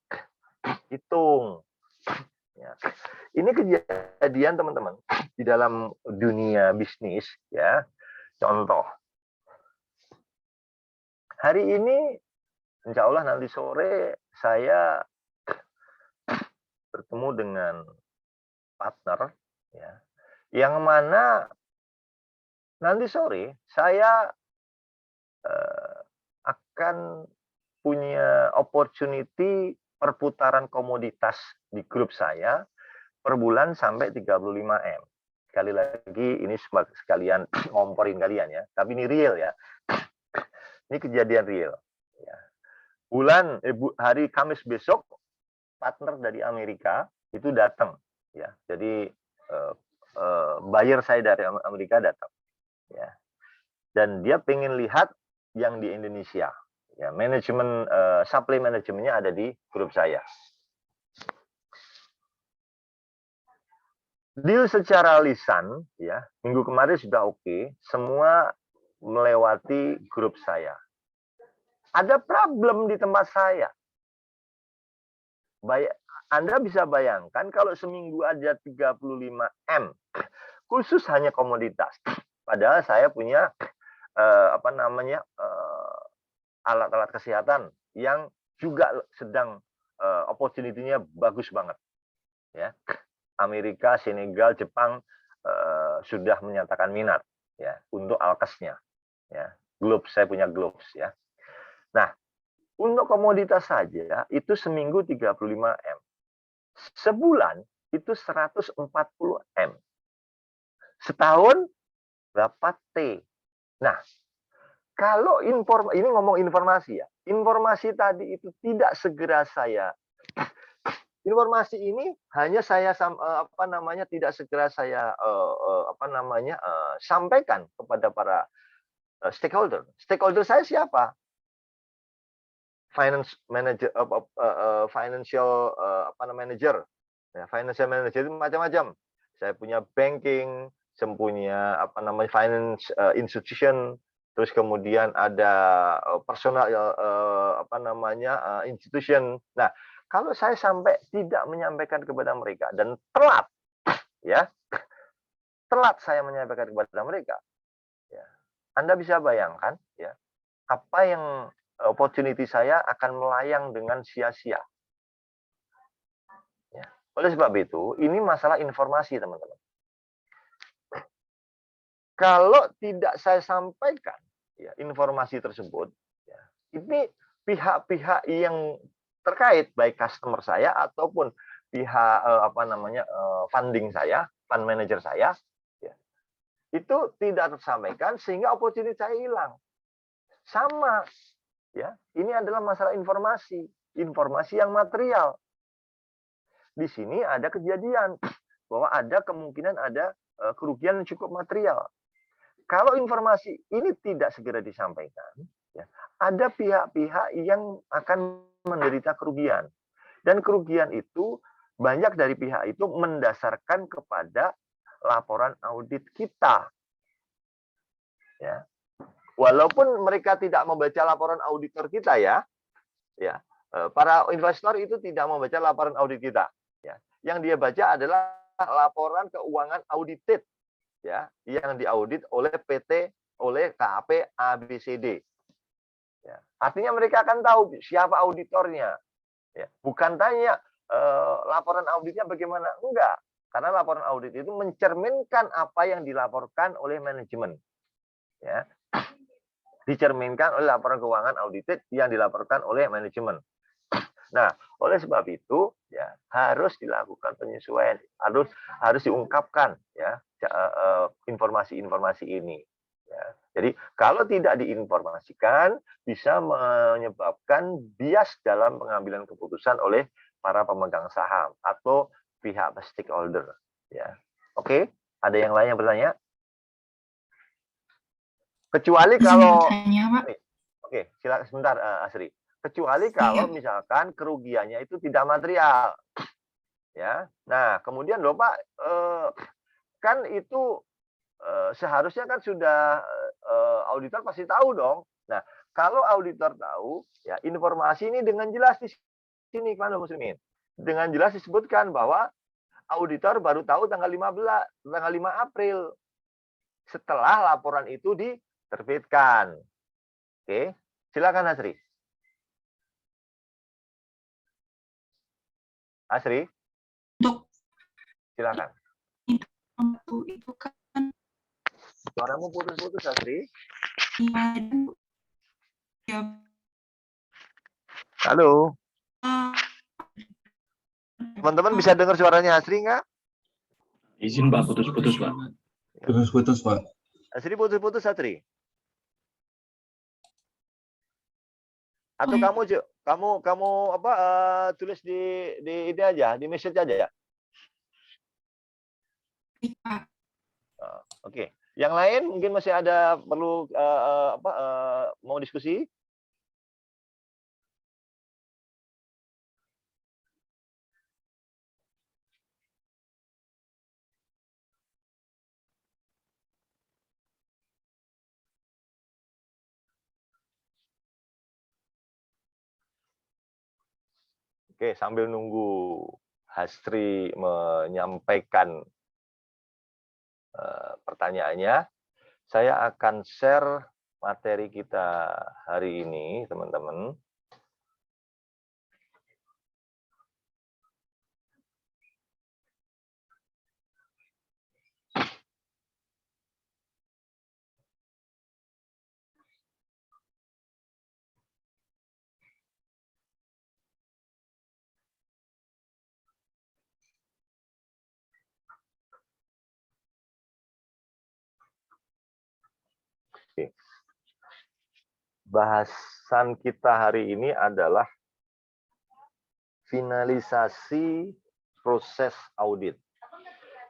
Ya. Ini kejadian teman-teman di dalam dunia bisnis ya. Contoh. Hari ini, insya Allah nanti sore saya bertemu dengan partner, ya, yang mana nanti sore saya akan punya opportunity perputaran komoditas di grup saya per bulan sampai 35M. Sekali lagi ini sekalian ngomporin kalian ya, tapi ini real ya. Ini kejadian real. Ya. Hari Kamis besok, partner dari Amerika itu datang. Ya. Jadi buyer saya dari Amerika datang. Ya. Dan dia pengen lihat yang di Indonesia. Ya, manajemen supply manajemennya ada di grup saya. Deal secara lisan, ya minggu kemarin sudah oke, semua melewati grup saya. Ada problem di tempat saya. Anda bisa bayangkan kalau seminggu ada 35M, khusus hanya komoditas. Padahal saya punya alat-alat kesehatan yang juga sedang opportunity-nya bagus banget. Ya, Amerika, Senegal, Jepang sudah menyatakan minat ya untuk alkesnya. Ya, gloves, saya punya gloves ya. Nah, untuk komoditas saja itu seminggu 35M. Sebulan itu 140M. Setahun berapa T? Nah, kalau ini ngomong informasi ya. Informasi tadi itu tidak segera saya informasi ini hanya saya tidak segera saya sampaikan kepada para stakeholder. Stakeholder saya siapa? Financial manager, financial manager. Ya, financial manager itu macam-macam. Saya punya banking, saya punya finance institution, terus kemudian ada personal institution. Nah, kalau saya sampai tidak menyampaikan kepada mereka dan telat, ya, telat saya menyampaikan kepada mereka, ya, Anda bisa bayangkan, ya, apa yang opportunity saya akan melayang dengan sia-sia. Ya. Oleh sebab itu, ini masalah informasi, teman-teman. Kalau tidak saya sampaikan, ya, informasi tersebut, ya, ini pihak-pihak yang terkait baik customer saya ataupun pihak funding saya, fund manager saya, ya, itu tidak tersampaikan sehingga opportunity saya hilang. Sama, ya, ini adalah masalah informasi yang material. di sini ada kejadian bahwa ada kemungkinan ada kerugian yang cukup material. Kalau informasi ini tidak segera disampaikan, ya, ada pihak-pihak yang akan menderita kerugian. Dan kerugian itu banyak dari pihak itu mendasarkan kepada laporan audit kita. Ya. Walaupun mereka tidak membaca laporan auditor kita ya, para investor itu tidak membaca laporan audit kita. Ya. Yang dia baca adalah laporan keuangan audited, ya, yang diaudit oleh PT, oleh KAP ABCD. Ya. Artinya mereka akan tahu siapa auditornya. Ya. Bukan tanya laporan auditnya bagaimana, enggak. Karena laporan audit itu mencerminkan apa yang dilaporkan oleh manajemen. Ya. Dicerminkan oleh laporan keuangan audited yang dilaporkan oleh manajemen. Nah, oleh sebab itu ya harus dilakukan penyesuaian, harus diungkapkan ya informasi-informasi ini. Ya. Jadi kalau tidak diinformasikan bisa menyebabkan bias dalam pengambilan keputusan oleh para pemegang saham atau pihak stakeholder. Ya, oke. Ada yang lain yang bertanya? Kecuali kalau, oke, silakan sebentar Asri. Kecuali kalau misalkan kerugiannya itu tidak material, ya. Nah, kemudian loh Pak, kan itu seharusnya kan sudah auditor pasti tahu dong. Nah, kalau auditor tahu, ya informasi ini dengan jelas di sini kan muslimin, dengan jelas disebutkan bahwa auditor baru tahu tanggal 5 April setelah laporan itu diterbitkan. Oke, silakan Asri. Asri, silakan. Itu kan Suaramu putus-putus, Asri. Halo. Teman-teman bisa dengar suaranya Asri nggak? Izin Pak, putus-putus Pak. Putus-putus Pak. Asri putus-putus, Asri. Atau kamu apa tulis di ini aja, di message aja ya. Oke. Yang lain mungkin masih ada perlu mau diskusi? Oke, sambil nunggu Hasri menyampaikan pertanyaannya, saya akan share materi kita hari ini, teman-teman. Oke. Bahasan kita hari ini adalah finalisasi proses audit.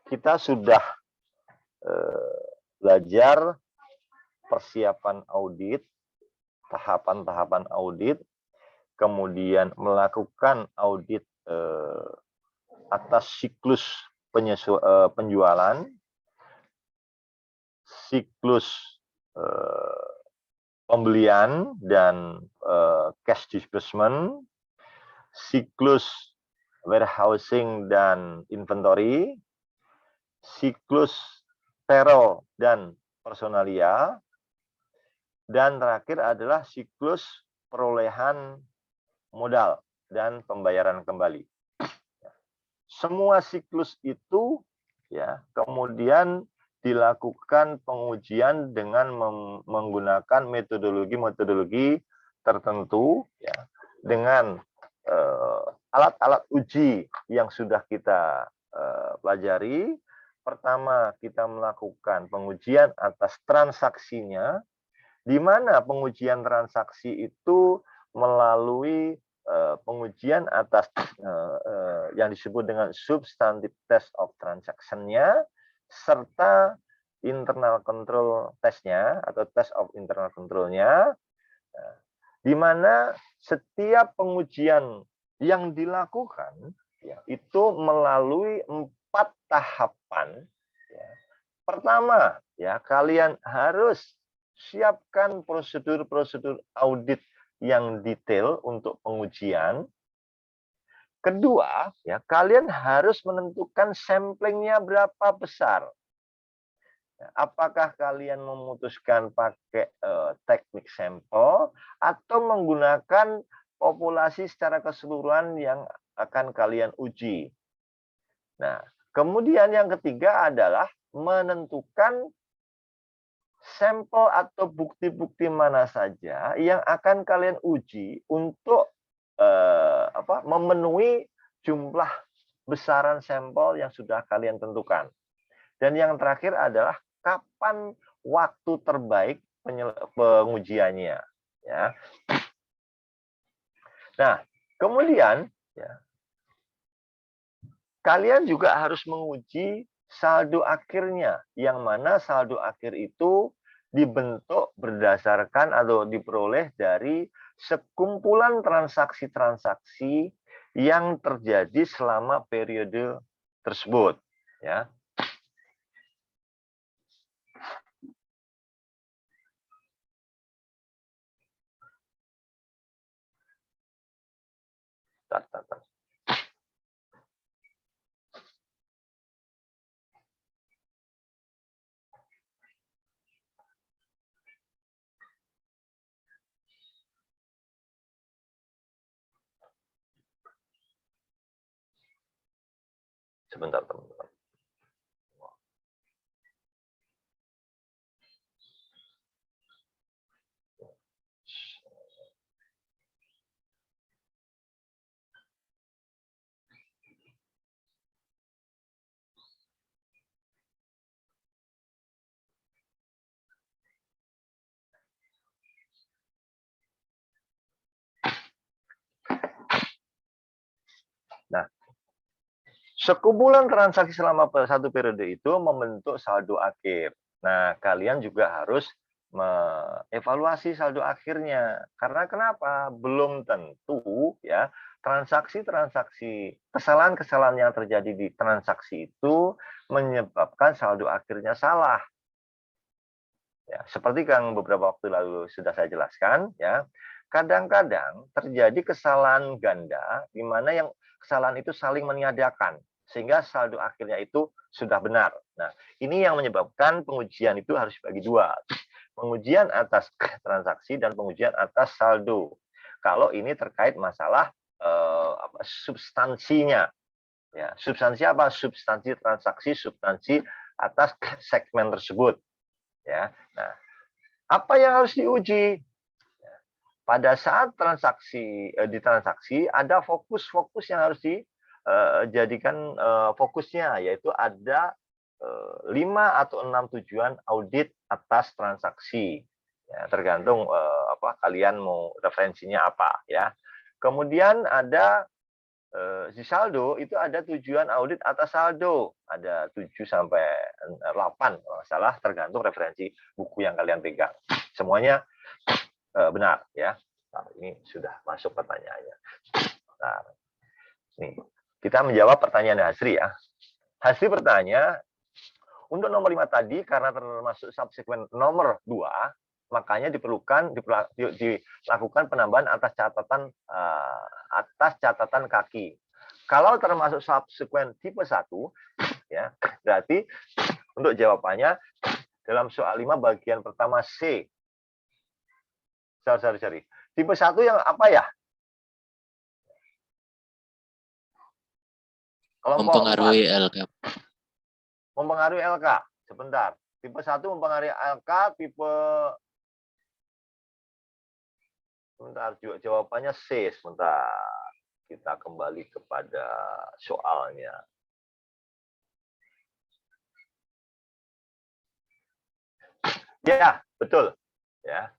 Kita sudah belajar persiapan audit, tahapan-tahapan audit, kemudian melakukan audit atas siklus penjualan, siklus pembelian dan cash disbursement, siklus warehousing dan inventory, siklus payroll dan personalia, dan terakhir adalah siklus perolehan modal dan pembayaran kembali. Semua siklus itu ya kemudian dilakukan pengujian dengan menggunakan metodologi tertentu ya, dengan alat-alat uji yang sudah kita pelajari. Pertama, kita melakukan pengujian atas transaksinya, di mana pengujian transaksi itu melalui pengujian atas yang disebut dengan substantive test of transaction-nya serta internal control test-nya atau test of internal control-nya, di mana setiap pengujian yang dilakukan ya, itu melalui 4 tahapan. Ya. Pertama, ya kalian harus siapkan prosedur-prosedur audit yang detail untuk pengujian. Kedua, ya kalian harus menentukan samplingnya berapa besar. Apakah kalian memutuskan pakai teknik sampel atau menggunakan populasi secara keseluruhan yang akan kalian uji. Nah, kemudian yang ketiga adalah menentukan sampel atau bukti-bukti mana saja yang akan kalian uji untuk memenuhi jumlah besaran sampel yang sudah kalian tentukan. Dan yang terakhir adalah kapan waktu terbaik pengujiannya. Ya. Nah, kemudian ya, kalian juga harus menguji saldo akhirnya, yang mana saldo akhir itu dibentuk berdasarkan atau diperoleh dari sekumpulan transaksi-transaksi yang terjadi selama periode tersebut. Ya. Sebentar, teman-teman. Nah, sekumpulan transaksi selama satu periode itu membentuk saldo akhir. Nah, kalian juga harus mengevaluasi saldo akhirnya. Karena kenapa? Belum tentu ya transaksi-transaksi, kesalahan-kesalahan yang terjadi di transaksi itu menyebabkan saldo akhirnya salah. Ya, seperti yang beberapa waktu lalu sudah saya jelaskan, ya, kadang-kadang terjadi kesalahan ganda di mana yang kesalahan itu saling meniadakan sehingga saldo akhirnya itu sudah benar. Nah, ini yang menyebabkan pengujian itu harus dibagi dua, pengujian atas transaksi dan pengujian atas saldo. Kalau ini terkait masalah substansinya, ya, substansi apa? Substansi transaksi, substansi atas segmen tersebut. Ya, nah, apa yang harus diuji? Pada saat di transaksi ada fokus-fokus yang harus dijadikan fokusnya, yaitu ada 5 atau 6 tujuan audit atas transaksi. Ya, tergantung kalian mau referensinya apa, ya. Kemudian ada di saldo itu ada tujuan audit atas saldo, ada 7 sampai 8 kalau salah, tergantung referensi buku yang kalian pegang. Semuanya benar, ya. Nah, ini sudah masuk pertanyaannya. Nah, nih kita menjawab pertanyaan Hasri, ya. Hasri bertanya, untuk nomor 5 tadi karena termasuk subsekuen nomor 2, makanya dilakukan penambahan atas catatan kaki. Kalau termasuk subsekuen tipe 1, ya, berarti untuk jawabannya dalam soal 5 bagian pertama C. Sorry. Tipe 1 yang apa ya? Kelompok mempengaruhi 4. LK. Mempengaruhi LK. Sebentar. Tipe 1 mempengaruhi LK, tipe sebentar, jawabannya C. Sebentar. Kita kembali kepada soalnya. Ya, betul. Ya.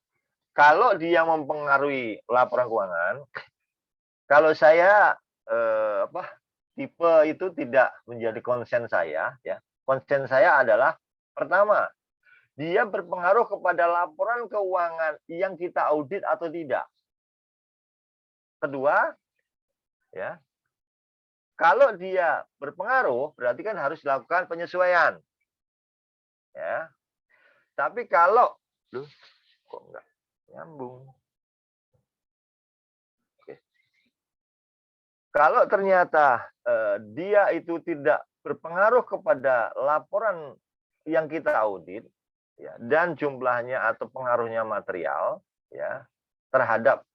Kalau dia mempengaruhi laporan keuangan, Kalau saya tipe itu tidak menjadi konsen saya, ya. Konsen saya adalah pertama, dia berpengaruh kepada laporan keuangan yang kita audit atau tidak. Kedua, ya, kalau dia berpengaruh, berarti kan harus dilakukan penyesuaian. Ya. Tapi kalau, kok enggak nyambung? Oke. Kalau ternyata dia itu tidak berpengaruh kepada laporan yang kita audit, ya, dan jumlahnya atau pengaruhnya material, ya, terhadap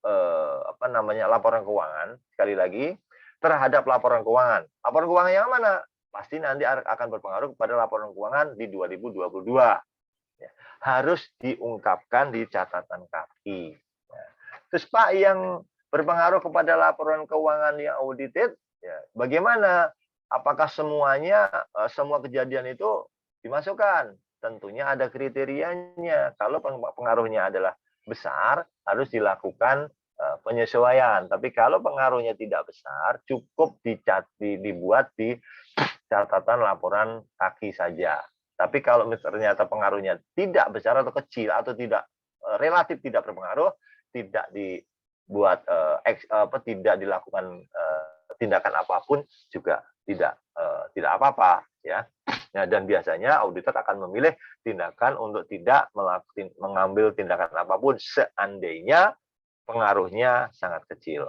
laporan keuangan, sekali lagi terhadap laporan keuangan. Laporan keuangan yang mana? Pasti nanti akan berpengaruh kepada laporan keuangan di 2022. Ya, harus diungkapkan di catatan kaki. Ya. Terus Pak, yang berpengaruh kepada laporan keuangan yang audited, ya, bagaimana? Apakah semuanya, semua kejadian itu dimasukkan? Tentunya ada kriterianya. Kalau pengaruhnya adalah besar, harus dilakukan penyesuaian. Tapi kalau pengaruhnya tidak besar, cukup dibuat di catatan laporan kaki saja. Tapi kalau ternyata pengaruhnya tidak besar atau kecil atau tidak relatif tidak berpengaruh, tidak dibuat tidak dilakukan tindakan apapun juga tidak apa-apa, ya. Nah, dan biasanya auditor akan memilih tindakan untuk tidak mengambil tindakan apapun seandainya pengaruhnya sangat kecil.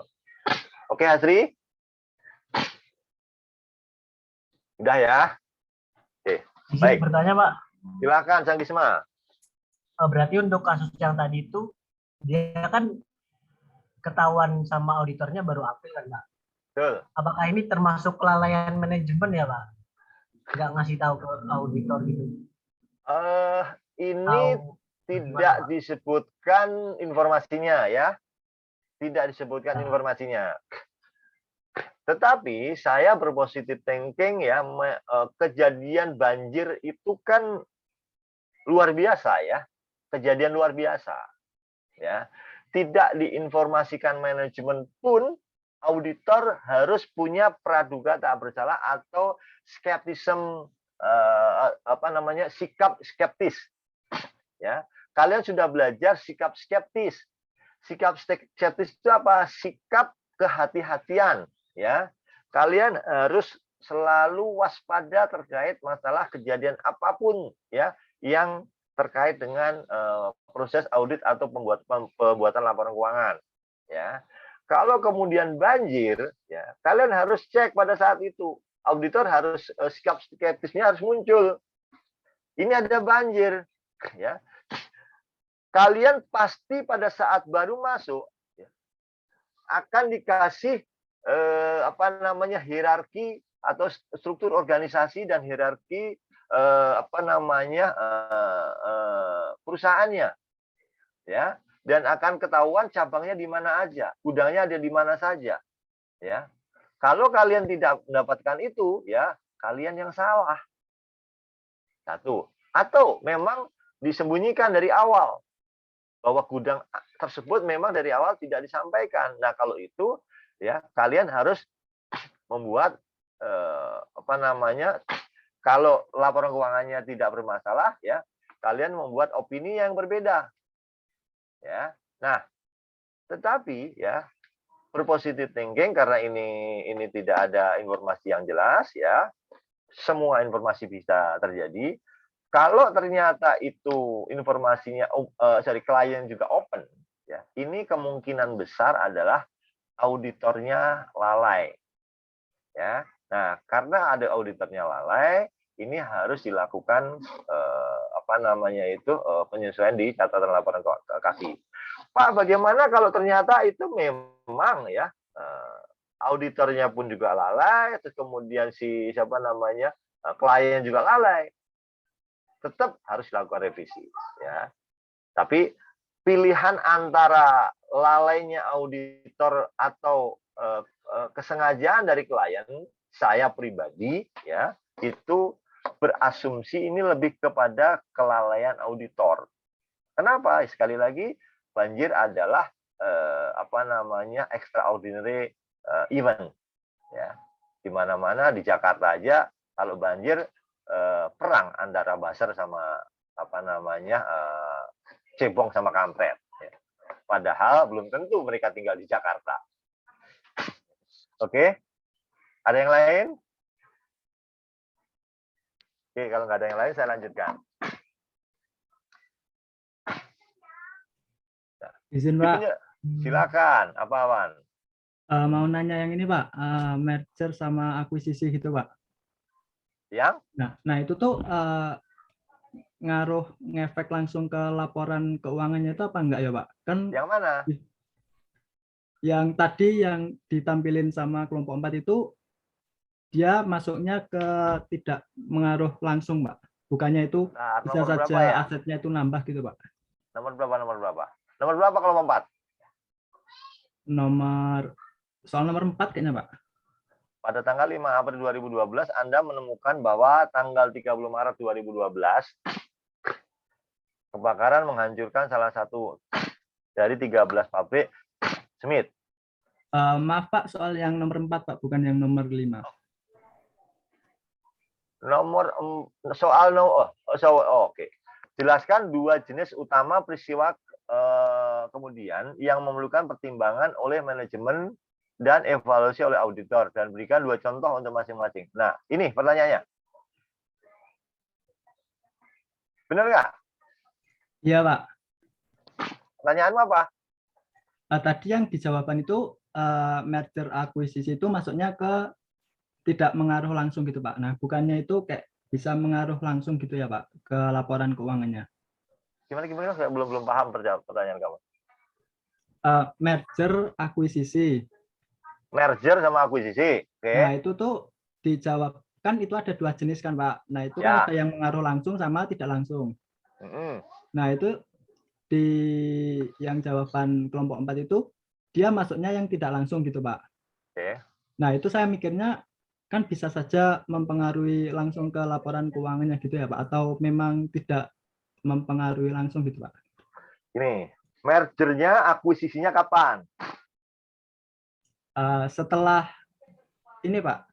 Oke, Hasri? Udah ya? Oke, baik. Bertanya, Pak. Silakan, Sang Gisma. Berarti untuk kasus yang tadi itu, dia kan ketahuan sama auditornya baru April kan, Pak? Betul. Apakah ini termasuk kelalaian manajemen ya, Pak? Nggak ngasih tahu ke auditor gitu? Ini tidak disebutkan informasinya, ya. Tidak disebutkan informasinya. Tetapi saya berpositif thinking, ya, kejadian banjir itu kan luar biasa, ya. Kejadian luar biasa. Ya. Tidak diinformasikan manajemen pun, auditor harus punya praduga tak bersalah atau skeptisisme, sikap skeptis. Ya. Kalian sudah belajar sikap skeptis. Sikap skeptis itu apa? Sikap kehati-hatian, ya. Kalian harus selalu waspada terkait masalah kejadian apapun, ya, yang terkait dengan proses audit atau pembuatan laporan keuangan, ya. Kalau kemudian banjir, ya, kalian harus cek pada saat itu. Auditor harus sikap skeptisnya harus muncul. Ini ada banjir, ya. Kalian pasti pada saat baru masuk, ya, akan dikasih hierarki atau struktur organisasi dan hierarki perusahaannya, ya, dan akan ketahuan cabangnya di mana aja, gudangnya ada di mana saja, ya. Kalau kalian tidak mendapatkan itu, ya, kalian yang salah. Satu, atau memang disembunyikan dari awal bahwa gudang tersebut memang dari awal tidak disampaikan. Nah, kalau itu, ya, kalian harus membuat kalau laporan keuangannya tidak bermasalah, ya, kalian membuat opini yang berbeda, ya. Nah, tetapi, ya, berpositif thinking karena ini tidak ada informasi yang jelas, ya, semua informasi bisa terjadi. Kalau ternyata itu informasinya klien juga open, ya, ini kemungkinan besar adalah auditornya lalai, ya. Nah, karena ada auditornya lalai, ini harus dilakukan penyesuaian di catatan laporan kaki. Pak, bagaimana kalau ternyata itu memang, ya, auditornya pun juga lalai, terus kemudian klien juga lalai? Tetap harus dilakukan revisi, ya. Tapi pilihan antara lalainya auditor atau kesengajaan dari klien, saya pribadi, ya, itu berasumsi ini lebih kepada kelalaian auditor. Kenapa? Sekali lagi, banjir adalah extraordinary event, ya. Di mana-mana di Jakarta aja kalau banjir perang antara buzzer sama apa namanya cebong sama kampret. Ya. Padahal belum tentu mereka tinggal di Jakarta. Oke, ada yang lain? Oke, kalau nggak ada yang lain saya lanjutkan. Izin Pak. Silakan, apa Wan? Mau nanya yang ini Pak, merger sama akuisisi gitu Pak. Yang? Nah itu tuh ngaruh ngefek langsung ke laporan keuangannya itu apa enggak ya Pak? Kan yang mana? Yang tadi yang ditampilin sama kelompok 4 itu dia masuknya ke tidak mengaruh langsung Pak. Bukannya itu nah, bisa saja ya? asetnya itu nambah gitu Pak. Nomor berapa? Nomor berapa kalau 4? Soal nomor 4 kayaknya Pak. Pada tanggal 5 April 2012 Anda menemukan bahwa tanggal 30 Maret 2012 kebakaran menghancurkan salah satu dari 13 pabrik Smith. Maaf Pak, soal yang nomor 4 Pak, bukan yang nomor 5. Oke. Jelaskan 2 jenis utama peristiwa kemudian yang memerlukan pertimbangan oleh manajemen dan evaluasi oleh auditor dan berikan 2 contoh untuk masing-masing. Nah, ini pertanyaannya. Benar nggak? Iya, Pak. Pertanyaanmu apa? Tadi yang di jawaban itu merger akuisisi itu masuknya ke tidak mengaruh langsung gitu, Pak. Nah, bukannya itu kayak bisa mengaruh langsung gitu ya, Pak, ke laporan keuangannya. Gimana? Saya belum paham pertanyaan kamu. Merger akuisisi. Merger sama akuisisi. Oke. Nah, itu tuh dijawab kan itu ada 2 jenis kan, Pak. Nah, itu kan ada yang mengaruh langsung sama tidak langsung. Nah, itu di yang jawaban kelompok 4 itu dia masuknya yang tidak langsung gitu, Pak. Oke. Nah, itu saya mikirnya kan bisa saja mempengaruhi langsung ke laporan keuangannya gitu ya, Pak, atau memang tidak mempengaruhi langsung gitu, Pak. Ini, mergernya akuisisinya kapan? Setelah ini, Pak,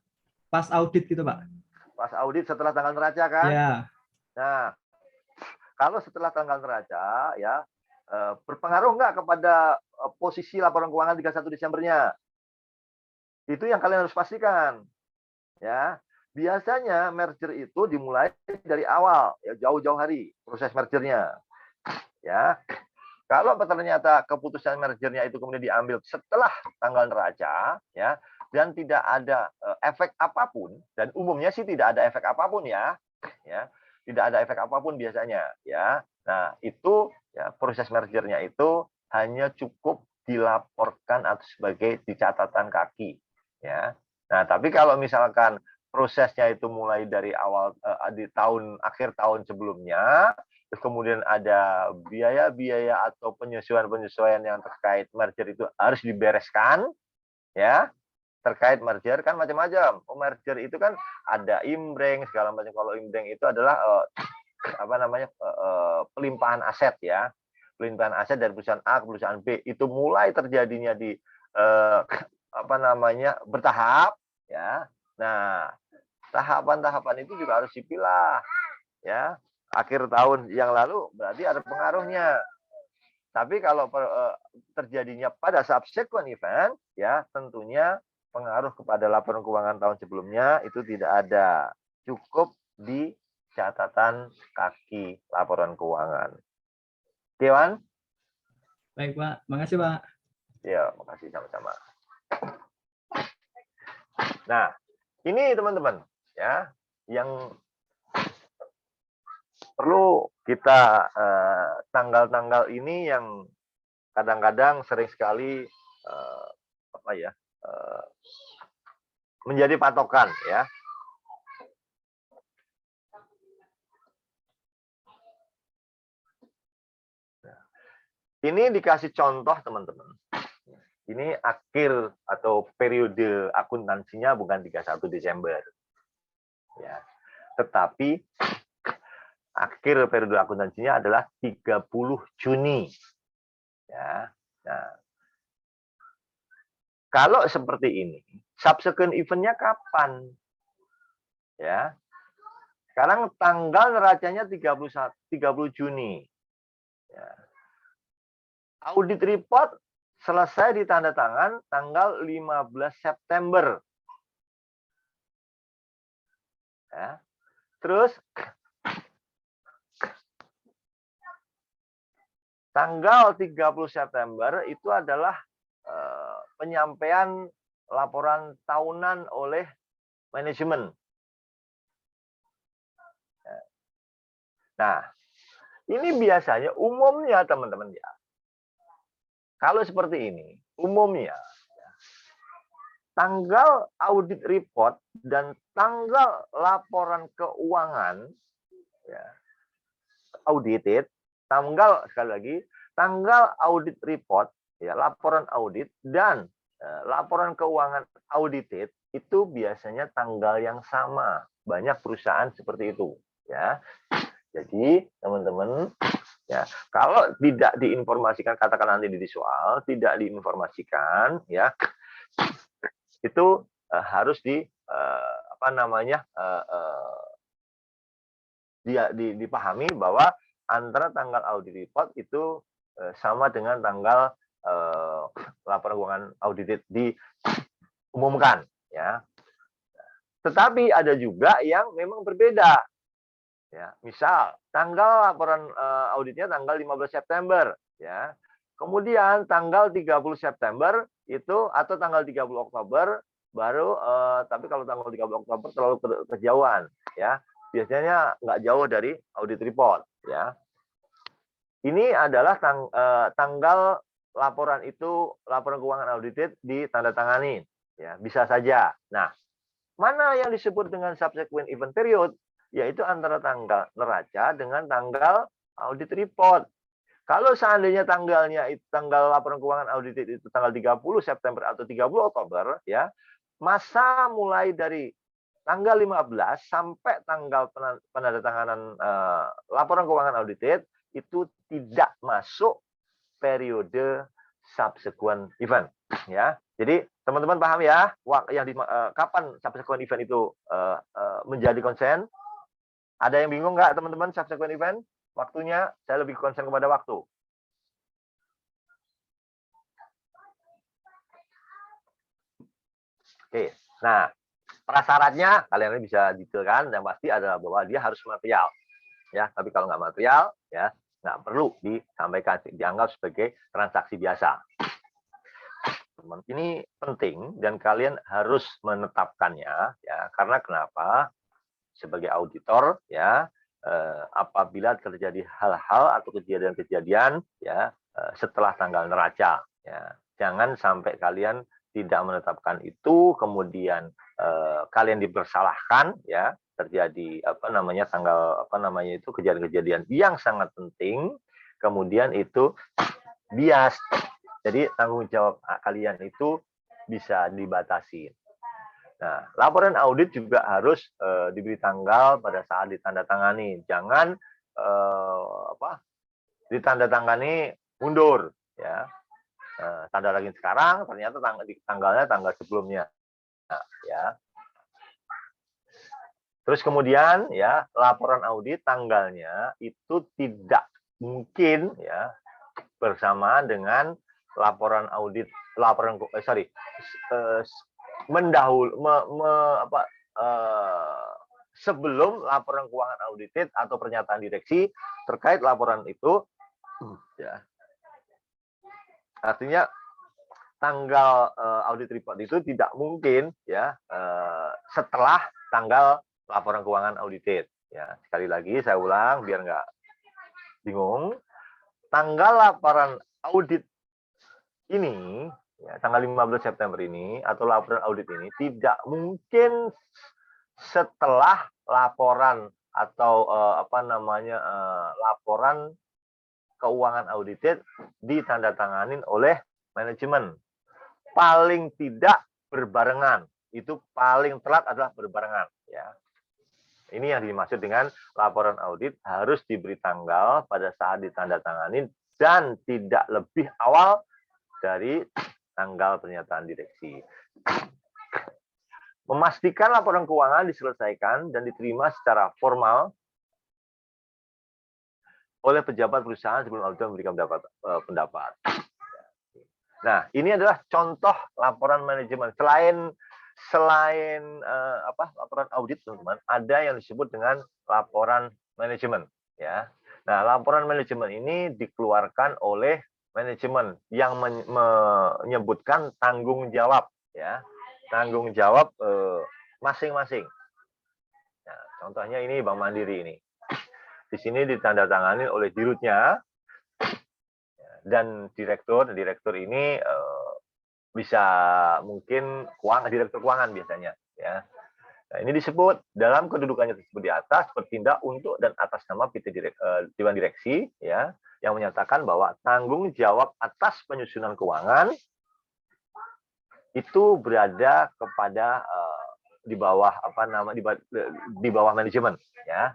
pas audit gitu, Pak. Pas audit setelah tanggal neraca kan? Ya. Nah, kalau setelah tanggal neraca ya berpengaruh nggak kepada posisi laporan keuangan 31 Desembernya? Itu yang kalian harus pastikan. Ya, biasanya merger itu dimulai dari awal, ya jauh-jauh hari proses mergernya. Ya, kalau ternyata keputusan mergernya itu kemudian diambil setelah tanggal neraca, ya, dan tidak ada efek apapun, dan umumnya sih tidak ada efek apapun ya, tidak ada efek apapun biasanya, ya. Nah itu ya proses mergernya itu hanya cukup dilaporkan atau sebagai di catatan kaki, ya. Nah tapi kalau misalkan prosesnya itu mulai dari awal di akhir tahun sebelumnya, terus kemudian ada biaya-biaya atau penyesuaian-penyesuaian yang terkait merger itu harus dibereskan, ya. Terkait merger kan macam-macam. Merger itu kan ada imbreng segala macam. Kalau imbreng itu adalah pelimpahan aset ya. Pelimpahan aset dari perusahaan A ke perusahaan B itu mulai terjadinya di bertahap ya. Nah, tahapan-tahapan itu juga harus dipilah ya. Akhir tahun yang lalu berarti ada pengaruhnya. Tapi kalau terjadinya pada subsequent event ya tentunya pengaruh kepada laporan keuangan tahun sebelumnya itu tidak ada. Cukup di catatan kaki laporan keuangan. Oke, Wan? Baik, Pak. Makasih, Pak. Ya, makasih sama-sama. Nah, ini teman-teman ya yang perlu kita tanggal-tanggal ini yang kadang-kadang sering sekali menjadi patokan ya. Ini dikasih contoh teman-teman. Ini akhir atau periode akuntansinya bukan 31 Desember. Ya. Tetapi akhir periode akuntansinya adalah 30 Juni. Ya. Nah, kalau seperti ini, subsequent event-nya kapan? Ya. Sekarang tanggal neracanya 30 Juni. Ya. Audit report selesai ditandatangan tanggal 15 September. Ya. Terus tanggal 30 September itu adalah penyampaian laporan tahunan oleh manajemen. Nah, ini biasanya umumnya teman-teman ya. Kalau seperti ini, umumnya tanggal audit report dan tanggal laporan keuangan ya, audited, sekali lagi, tanggal audit report ya, laporan audit dan laporan keuangan audited itu biasanya tanggal yang sama. Banyak perusahaan seperti itu ya. Jadi teman-teman ya, kalau tidak diinformasikan, katakan nanti di visual, tidak diinformasikan ya, itu harus dipahami bahwa antara tanggal audit report itu sama dengan tanggal laporan keuangan audited diumumkan ya. Tetapi ada juga yang memang berbeda. Ya, misal tanggal laporan auditnya tanggal 15 September ya. Kemudian tanggal 30 September itu atau tanggal 30 Oktober baru tapi kalau tanggal 30 Oktober terlalu kejauhan ya. Biasanya nggak jauh dari audit report ya. Ini adalah tanggal laporan keuangan audited ditandatangani ya, bisa saja. Nah, mana yang disebut dengan subsequent event period? Yaitu antara tanggal neraca dengan tanggal audit report. Kalau seandainya tanggal laporan keuangan audited itu tanggal 30 September atau 30 Oktober ya, masa mulai dari tanggal 15 sampai tanggal penandatanganan laporan keuangan audited itu tidak masuk periode subsequent event ya. Jadi teman-teman paham ya, kapan subsequent event itu menjadi konsen? Ada yang bingung nggak teman-teman subsequent event? Waktunya, saya lebih konsen kepada waktu. Oke, nah prasyaratnya kalian bisa detailkan, yang pasti adalah bahwa dia harus material. Ya, tapi kalau nggak material, ya nggak perlu disampaikan, dianggap sebagai transaksi biasa. Ini penting dan kalian harus menetapkannya, ya. Karena kenapa? Sebagai auditor, ya, apabila terjadi hal-hal atau kejadian-kejadian, ya, setelah tanggal neraca, ya, jangan sampai kalian tidak menetapkan itu, kemudian kalian dipersalahkan, ya, terjadi kejadian-kejadian yang sangat penting, kemudian itu bias. Jadi tanggung jawab kalian itu bisa dibatasi. Nah, laporan audit juga harus diberi tanggal pada saat ditandatangani. Jangan ditandatangani mundur, ya. Tanda lagi sekarang, ternyata tanggalnya tanggal sebelumnya, nah, ya. Terus kemudian, ya, laporan audit tanggalnya itu tidak mungkin, ya, bersamaan dengan laporan audit, sebelum laporan keuangan audited atau pernyataan direksi terkait laporan itu, ya. Artinya tanggal audit report itu tidak mungkin, ya, setelah tanggal laporan keuangan audited. Ya, sekali lagi saya ulang biar nggak bingung. Tanggal laporan audit ini, ya, tanggal 15 September ini atau laporan audit ini tidak mungkin setelah laporan atau laporan keuangan audited ditandatanganin oleh manajemen. Paling tidak berbarengan. Itu paling telat adalah berbarengan, ya. Ini yang dimaksud dengan laporan audit harus diberi tanggal pada saat ditandatangani dan tidak lebih awal dari tanggal pernyataan direksi. Memastikan laporan keuangan diselesaikan dan diterima secara formal oleh pejabat perusahaan sebelum auditor memberikan pendapat. Nah, ini adalah contoh laporan manajemen. Selain laporan audit, teman-teman, ada yang disebut dengan laporan manajemen. Ya, nah laporan manajemen ini dikeluarkan oleh manajemen yang menyebutkan tanggung jawab, ya, tanggung jawab masing-masing. Nah, contohnya ini Bank Mandiri ini. Di sini ditandatangani oleh dirutnya dan direktur. Direktur ini bisa mungkin direktur keuangan biasanya, ya. Nah, ini disebut dalam kedudukannya tersebut di atas bertindak untuk dan atas nama PT Dewan Direksi, ya, yang menyatakan bahwa tanggung jawab atas penyusunan keuangan itu berada kepada di bawah di bawah manajemen, ya.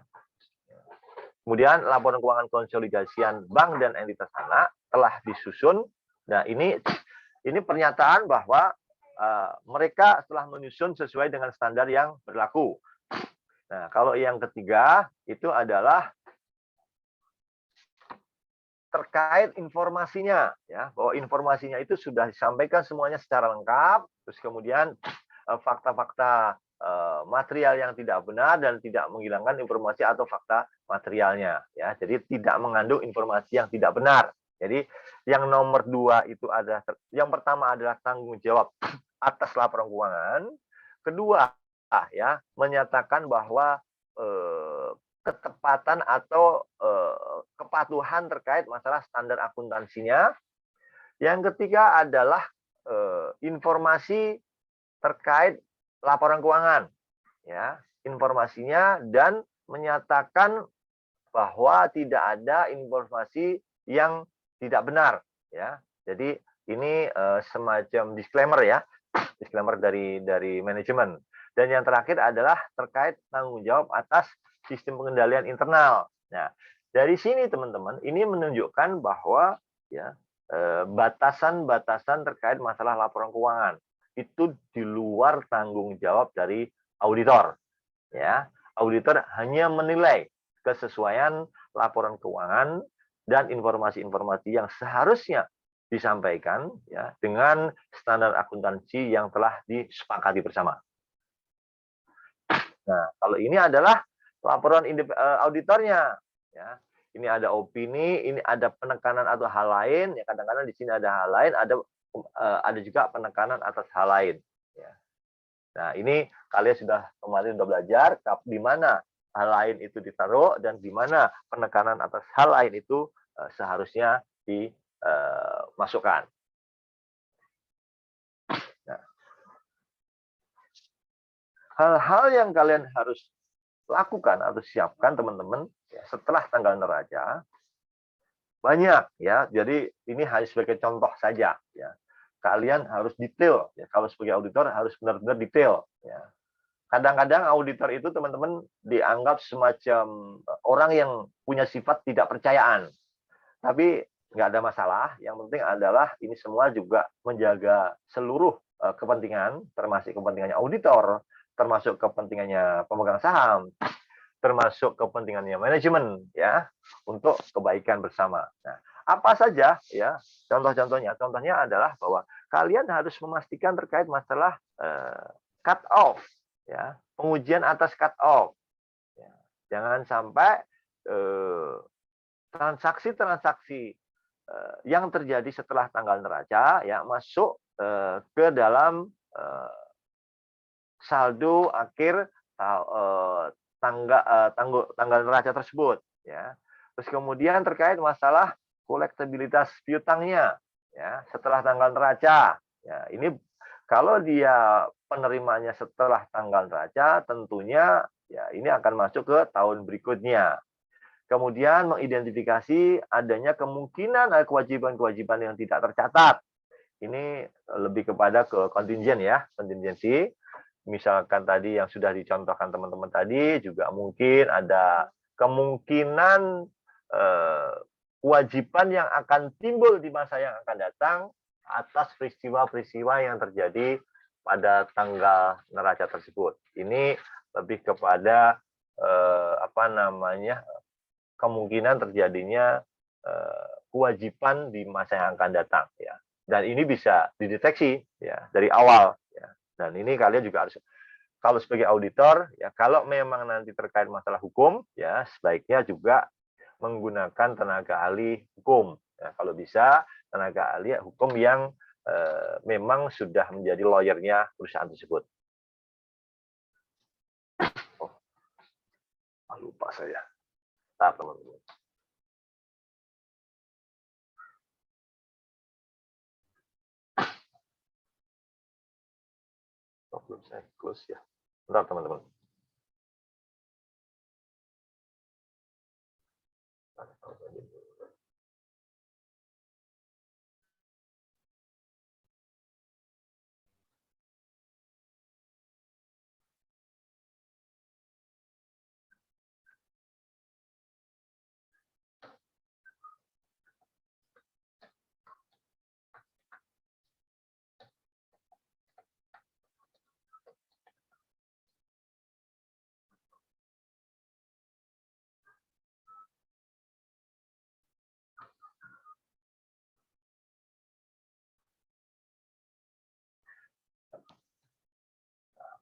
Kemudian laporan keuangan konsolidasian bank dan entitas anak telah disusun. Nah, ini pernyataan bahwa mereka telah menyusun sesuai dengan standar yang berlaku. Nah, kalau yang ketiga itu adalah terkait informasinya, ya, bahwa informasinya itu sudah disampaikan semuanya secara lengkap, terus kemudian fakta-fakta material yang tidak benar dan tidak menghilangkan informasi atau fakta materialnya, ya. Jadi tidak mengandung informasi yang tidak benar. Jadi yang nomor 2 itu adalah yang pertama adalah tanggung jawab atas laporan keuangan. Kedua, ya, menyatakan bahwa ketepatan atau kepatuhan terkait masalah standar akuntansinya. Yang ketiga adalah informasi terkait laporan keuangan, ya, informasinya, dan menyatakan bahwa tidak ada informasi yang tidak benar, ya. Jadi ini semacam disclaimer, ya, disclaimer dari manajemen. Dan yang terakhir adalah terkait tanggung jawab atas sistem pengendalian internal. Nah, dari sini teman-teman ini menunjukkan bahwa, ya, batasan-batasan terkait masalah laporan keuangan itu di luar tanggung jawab dari auditor, ya. Auditor hanya menilai kesesuaian laporan keuangan dan informasi-informasi yang seharusnya disampaikan, ya, dengan standar akuntansi yang telah disepakati bersama. Nah, kalau ini adalah laporan auditornya, ya. Ini ada opini, ini ada penekanan atau hal lain, ya, kadang-kadang di sini ada hal lain, ada juga penekanan atas hal lain, ya. Nah, ini kalian kemarin sudah belajar di mana hal lain itu ditaruh dan di mana penekanan atas hal lain itu seharusnya dimasukkan. Nah, hal-hal yang kalian harus lakukan atau siapkan, teman-teman, ya, setelah tanggal neraca banyak, ya. Jadi ini hanya sebagai contoh saja, ya. Kalian harus detail, ya. Kalau sebagai auditor harus benar-benar detail, ya. Kadang-kadang auditor itu, teman-teman, dianggap semacam orang yang punya sifat tidak percayaan. Tapi nggak ada masalah. Yang penting adalah ini semua juga menjaga seluruh kepentingan, termasuk kepentingannya auditor, termasuk kepentingannya pemegang saham, termasuk kepentingannya manajemen, ya, untuk kebaikan bersama. Nah, apa saja, ya, contohnya adalah bahwa kalian harus memastikan terkait masalah cut off, ya, pengujian atas cut off, ya. Jangan sampai transaksi-transaksi yang terjadi setelah tanggal neraca, ya, masuk ke dalam saldo akhir tanggal neraca tersebut, ya. Terus kemudian terkait masalah kolektabilitas piutangnya, ya, setelah tanggal neraca, ya. Ini kalau dia penerimanya setelah tanggal neraca, tentunya, ya, ini akan masuk ke tahun berikutnya. Kemudian mengidentifikasi adanya kemungkinan ada kewajiban-kewajiban yang tidak tercatat. Ini lebih kepada ke kontingen, ya, kontingensi. Misalkan tadi yang sudah dicontohkan teman-teman tadi, juga mungkin ada kemungkinan kewajiban yang akan timbul di masa yang akan datang atas peristiwa-peristiwa yang terjadi pada tanggal neraca tersebut. Ini lebih kepada kemungkinan terjadinya kewajiban di masa yang akan datang, ya. Dan ini bisa dideteksi ya dari awal, ya. Dan ini kalian juga harus, kalau sebagai auditor, ya, kalau memang nanti terkait masalah hukum, ya, sebaiknya juga menggunakan tenaga ahli hukum. Ya, kalau bisa tenaga ahli hukum yang memang sudah menjadi lawyernya perusahaan tersebut. Oh, lupa saya. Teman-teman. Belum saya close ya. Bentar teman-teman.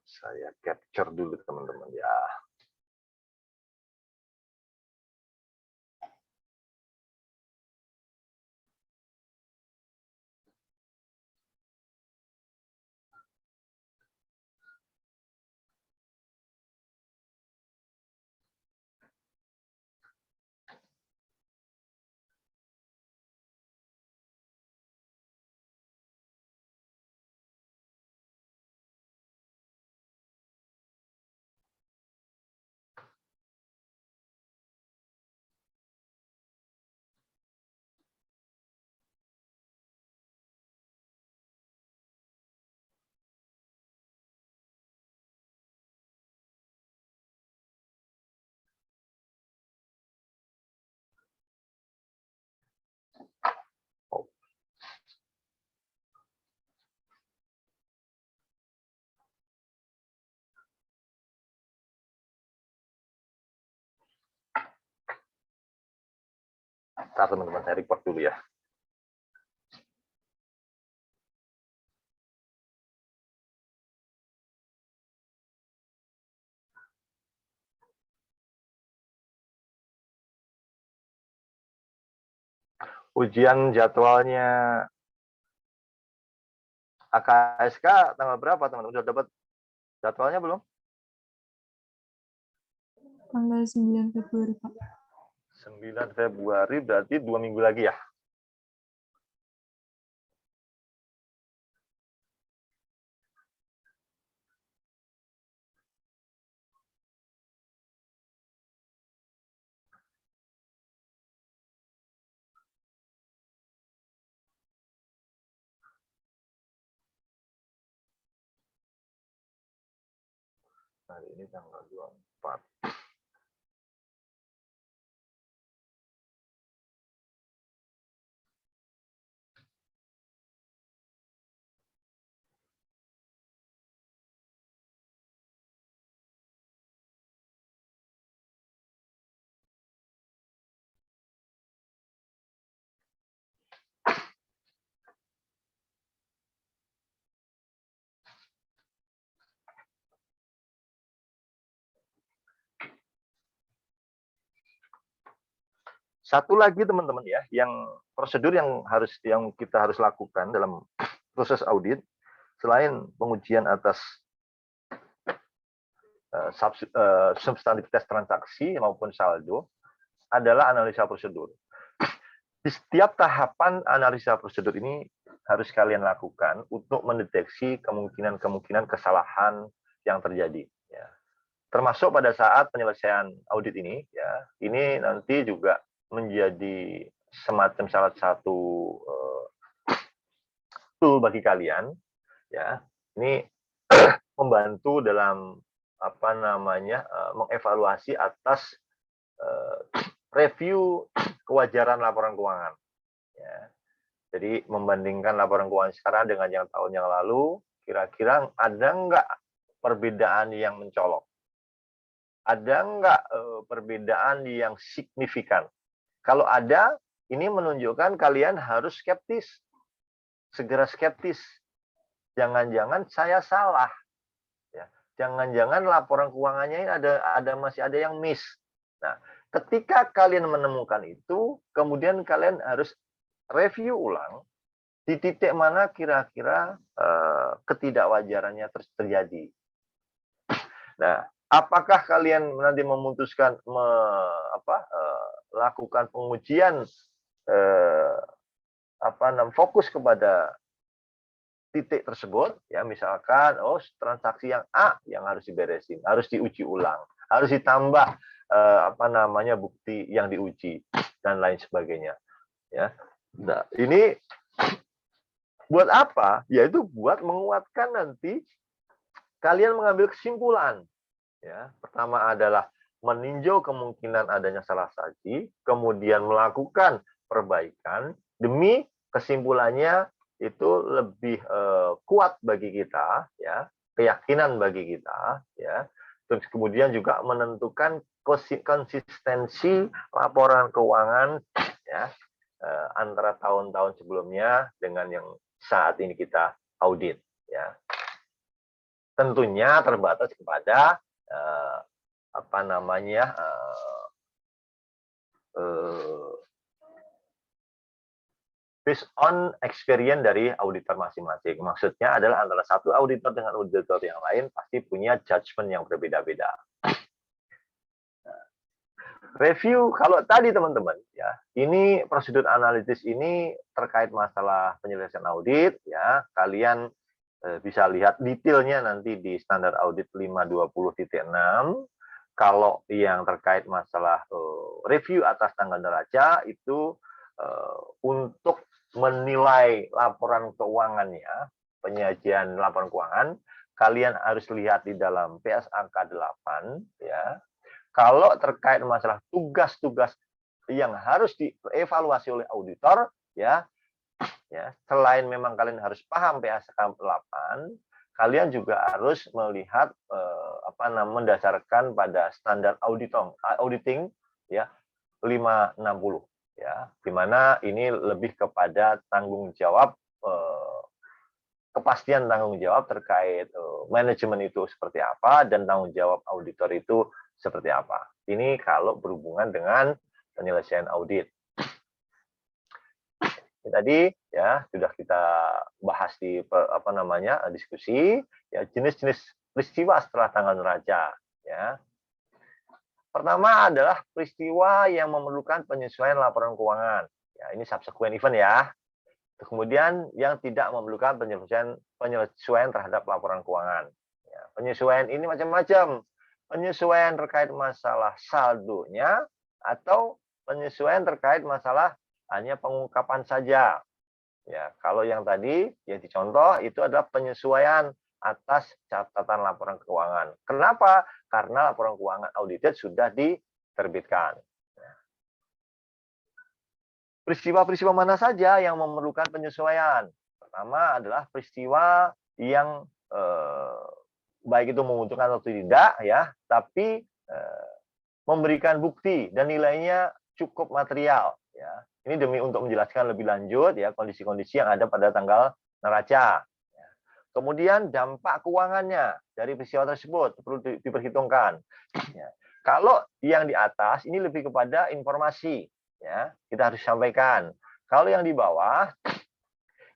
Saya capture dulu teman-teman ya. Teman-teman, saya report dulu ya. Ujian jadwalnya AKSK tanggal berapa teman-teman? Sudah dapat jadwalnya belum? Tanggal 9 Februari, Pak. 9 Februari berarti 2 minggu lagi ya? Hari ini tanggal 24. Satu lagi teman-teman ya, yang prosedur yang kita harus lakukan dalam proses audit selain pengujian atas substantivitas transaksi maupun saldo adalah analisa prosedur. Di setiap tahapan analisa prosedur ini harus kalian lakukan untuk mendeteksi kemungkinan-kemungkinan kesalahan yang terjadi. Ya. Termasuk pada saat penyelesaian audit ini, ya, ini nanti juga menjadi semacam salah satu tool bagi kalian, ya. Ini membantu dalam mengevaluasi atas review kewajaran laporan keuangan. Ya. Jadi membandingkan laporan keuangan sekarang dengan yang tahun yang lalu, kira-kira ada nggak perbedaan yang mencolok? Ada nggak perbedaan yang signifikan? Kalau ada, ini menunjukkan kalian harus skeptis. Segera skeptis. Jangan-jangan saya salah. Ya. Jangan-jangan laporan keuangannya ini masih ada yang miss. Nah, ketika kalian menemukan itu, kemudian kalian harus review ulang di titik mana kira-kira ketidakwajarannya terjadi. Nah, apakah kalian nanti memutuskan lakukan pengujian fokus kepada titik tersebut, ya misalkan transaksi yang A yang harus diberesin, harus diuji ulang, harus ditambah bukti yang diuji dan lain sebagainya, ya. Nah, ini buat apa? Yaitu buat menguatkan nanti kalian mengambil kesimpulan. Ya, pertama adalah meninjau kemungkinan adanya salah saji, kemudian melakukan perbaikan demi kesimpulannya itu lebih kuat bagi kita, ya, keyakinan bagi kita, ya. Terus kemudian juga menentukan konsistensi laporan keuangan, ya, antara tahun-tahun sebelumnya dengan yang saat ini kita audit, ya. Tentunya terbatas kepada based on experience dari auditor masing-masing. Maksudnya adalah antara satu auditor dengan auditor yang lain pasti punya judgement yang berbeda-beda. Review, kalau tadi teman-teman, ya, ini prosedur analitis ini terkait masalah penyelesaian audit, ya, kalian bisa lihat detailnya nanti di standar audit 520.6. Kalau yang terkait masalah review atas tanggal neraca itu untuk menilai laporan keuangannya, penyajian laporan keuangan, kalian harus lihat di dalam PSAK 8, ya. Kalau terkait masalah tugas-tugas yang harus dievaluasi oleh auditor, ya, selain memang kalian harus paham PSAK 8, kalian juga harus melihat mendasarkan pada standar auditing, ya, 560, ya, di mana ini lebih kepada tanggung jawab, kepastian tanggung jawab terkait manajemen itu seperti apa dan tanggung jawab auditor itu seperti apa. Ini kalau berhubungan dengan penyelesaian audit. Ini tadi, ya, sudah kita bahas di diskusi, ya, jenis-jenis peristiwa setelah tanggal neraca, ya. Pertama adalah peristiwa yang memerlukan penyesuaian laporan keuangan. Ya, ini subsequent event, ya. Kemudian yang tidak memerlukan penyesuaian terhadap laporan keuangan. Ya, penyesuaian ini macam-macam. Penyesuaian terkait masalah saldonya atau penyesuaian terkait masalah hanya pengungkapan saja. Ya, kalau yang tadi yang dicontoh itu adalah penyesuaian atas catatan laporan keuangan. Kenapa? Karena laporan keuangan audited sudah diterbitkan. Peristiwa-peristiwa mana saja yang memerlukan penyesuaian? Pertama adalah peristiwa yang baik itu menguntungkan atau tidak, ya, tapi memberikan bukti dan nilainya cukup material, ya. Ini demi untuk menjelaskan lebih lanjut, ya, kondisi-kondisi yang ada pada tanggal neraca. Kemudian dampak keuangannya dari peristiwa tersebut perlu diperhitungkan. Ya. Kalau yang di atas ini lebih kepada informasi, ya, kita harus sampaikan. Kalau yang di bawah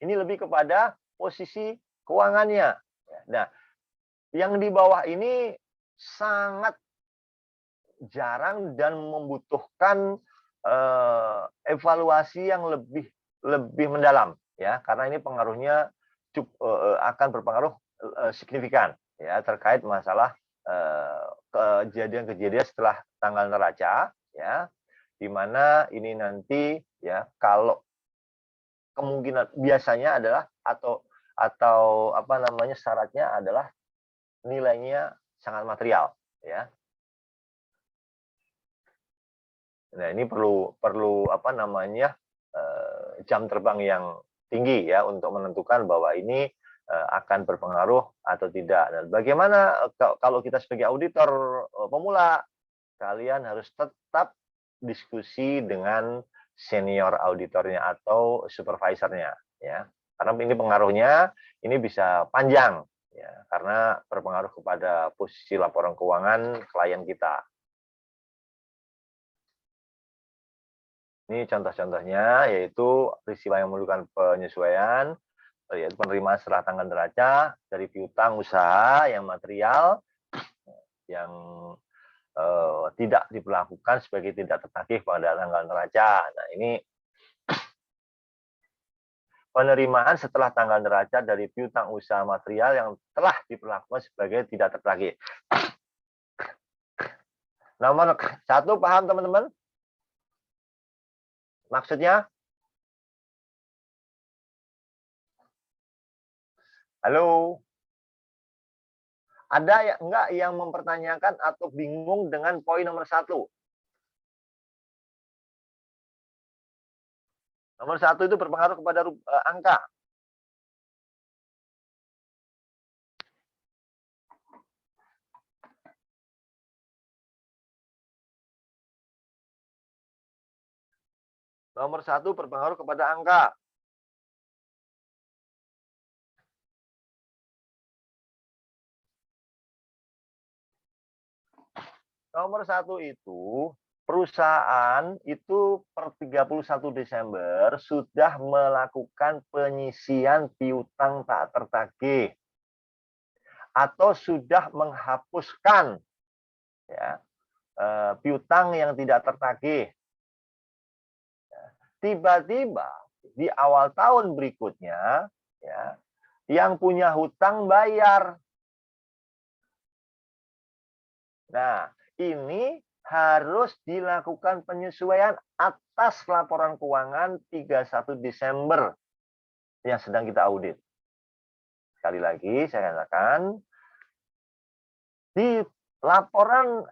ini lebih kepada posisi keuangannya. Nah, yang di bawah ini sangat jarang dan membutuhkan evaluasi yang lebih mendalam, ya, karena ini pengaruhnya akan berpengaruh signifikan, ya, terkait masalah kejadian-kejadian setelah tanggal neraca, ya, di mana ini nanti, ya, kalau kemungkinan biasanya adalah atau syaratnya adalah nilainya sangat material, ya. Nah, ini perlu jam terbang yang tinggi ya untuk menentukan bahwa ini akan berpengaruh atau tidak. Dan bagaimana kalau kita sebagai auditor pemula, kalian harus tetap diskusi dengan senior auditornya atau supervisornya ya. Karena ini pengaruhnya ini bisa panjang ya, karena berpengaruh kepada posisi laporan keuangan klien kita. Ini contoh-contohnya yaitu peristiwa yang memerlukan penyesuaian, yaitu penerimaan setelah tanggal neraca dari piutang usaha yang material yang tidak diberlakukan sebagai tidak tertagih pada tanggal neraca. Nah, ini penerimaan setelah tanggal neraca dari piutang usaha material yang telah diberlakukan sebagai tidak tertagih. Nomor 1 paham teman-teman? Maksudnya? Halo? Ada ya enggak yang mempertanyakan atau bingung dengan poin nomor 1? Nomor 1 itu berpengaruh kepada angka. Nomor 1 berpengaruh kepada angka. Nomor 1 itu perusahaan itu per 31 Desember sudah melakukan penyisian piutang tak tertagih atau sudah menghapuskan ya, piutang yang tidak tertagih. Tiba-tiba di awal tahun berikutnya ya, yang punya hutang bayar. Nah, ini harus dilakukan penyesuaian atas laporan keuangan 31 Desember yang sedang kita audit. Sekali lagi saya katakan, di laporan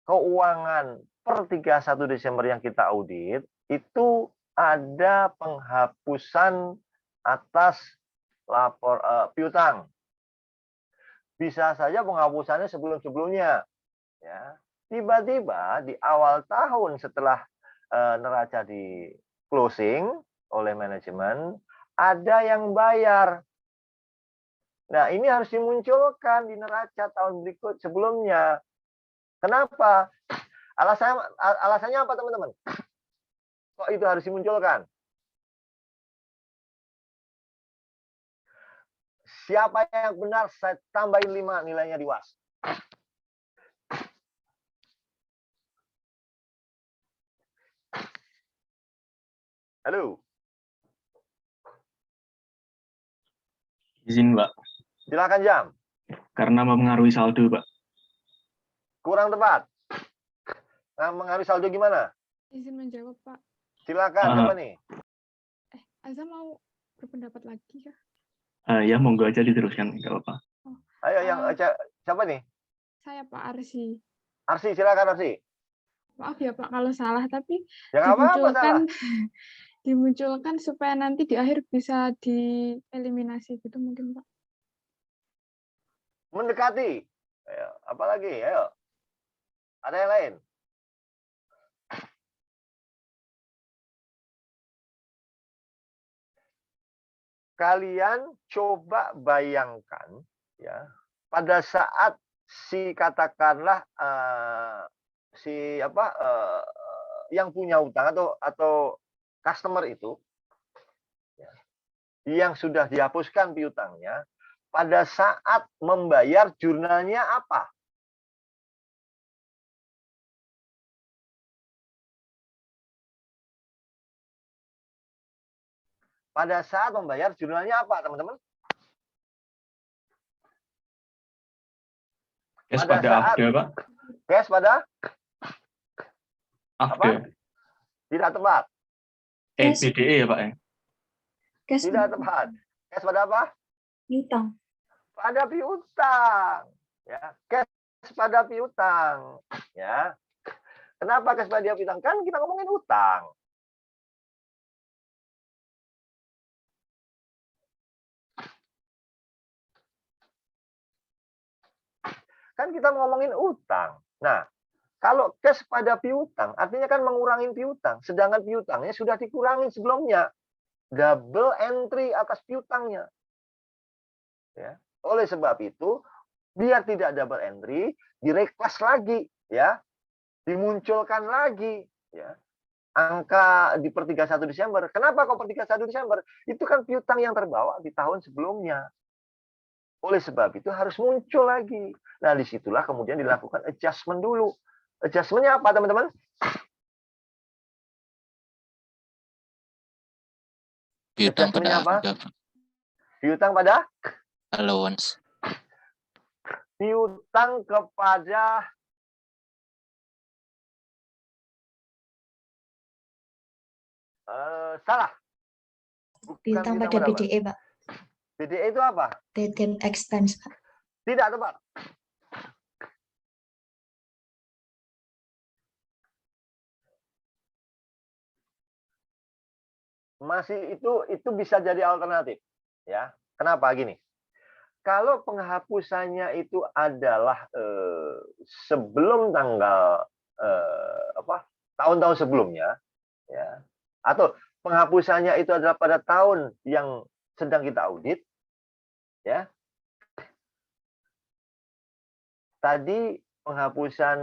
keuangan per 31 Desember yang kita audit, itu ada penghapusan atas piutang. Bisa saja penghapusannya sebelum-sebelumnya. Ya, tiba-tiba di awal tahun setelah neraca di closing oleh manajemen ada yang bayar. Nah, ini harus dimunculkan di neraca tahun berikut sebelumnya. Kenapa? Alasannya apa teman-teman? Kok itu harus dimunculkan? Siapa yang benar saya tambahin 5 nilainya di UAS. Halo. Izin, Pak. Silakan Jam. Karena mempengaruhi saldo, Pak. Kurang tepat. Nah, mengaruhi saldo gimana? Izin menjawab, Pak. Silakan, siapa nih? Azam mau berpendapat lagi kah? Ya, monggo aja diteruskan, nggak apa-apa. Ayo, yang siapa nih? Saya Pak Arsi. Arsi, silakan Arsi. Maaf ya Pak kalau salah, tapi ya, dimunculkan dimunculkan supaya nanti di akhir bisa dieliminasi gitu mungkin Pak. Mendekati. Ayo, apalagi? Ayo. Ada yang lain? Kalian coba bayangkan ya, pada saat katakanlah yang punya utang atau customer itu ya, yang sudah dihapuskan piutangnya, pada saat membayar jurnalnya apa? Pada saat membayar jurnalnya apa, teman-teman? Cash pada AFD, Pak. Cash pada? AFD. Tidak tepat. PDE ya, Pak. Cash tidak tepat. Cash pada apa? Piutang. Pada piutang. Ya, cash pada piutang. Ya. Kenapa cash pada piutang? Kan kita ngomongin utang. Kan kita ngomongin utang. Nah, kalau cash pada piutang, artinya kan mengurangi piutang. Sedangkan piutangnya sudah dikurangin sebelumnya. Double entry atas piutangnya. Ya. Oleh sebab itu, biar tidak double entry, direklas lagi, ya, dimunculkan lagi, ya, angka di per 31 Desember. Kenapa kok per 31 Desember? Itu kan piutang yang terbawa di tahun sebelumnya. Oleh sebab itu harus muncul lagi. Nah, disitulah kemudian dilakukan adjustment dulu. Adjustmentnya apa, teman-teman? Piutang Adjustmentnya pada apa? Piutang pada? allowance. Piutang kepada salah. Bukan piutang pada BDE, Pak. BDE itu apa? Debt expense, Pak. Tidak tepat. Masih itu bisa jadi alternatif, ya. Kenapa gini? Kalau penghapusannya itu adalah sebelum tanggal tahun-tahun sebelumnya, ya, atau penghapusannya itu adalah pada tahun yang sedang kita audit, ya. Tadi penghapusan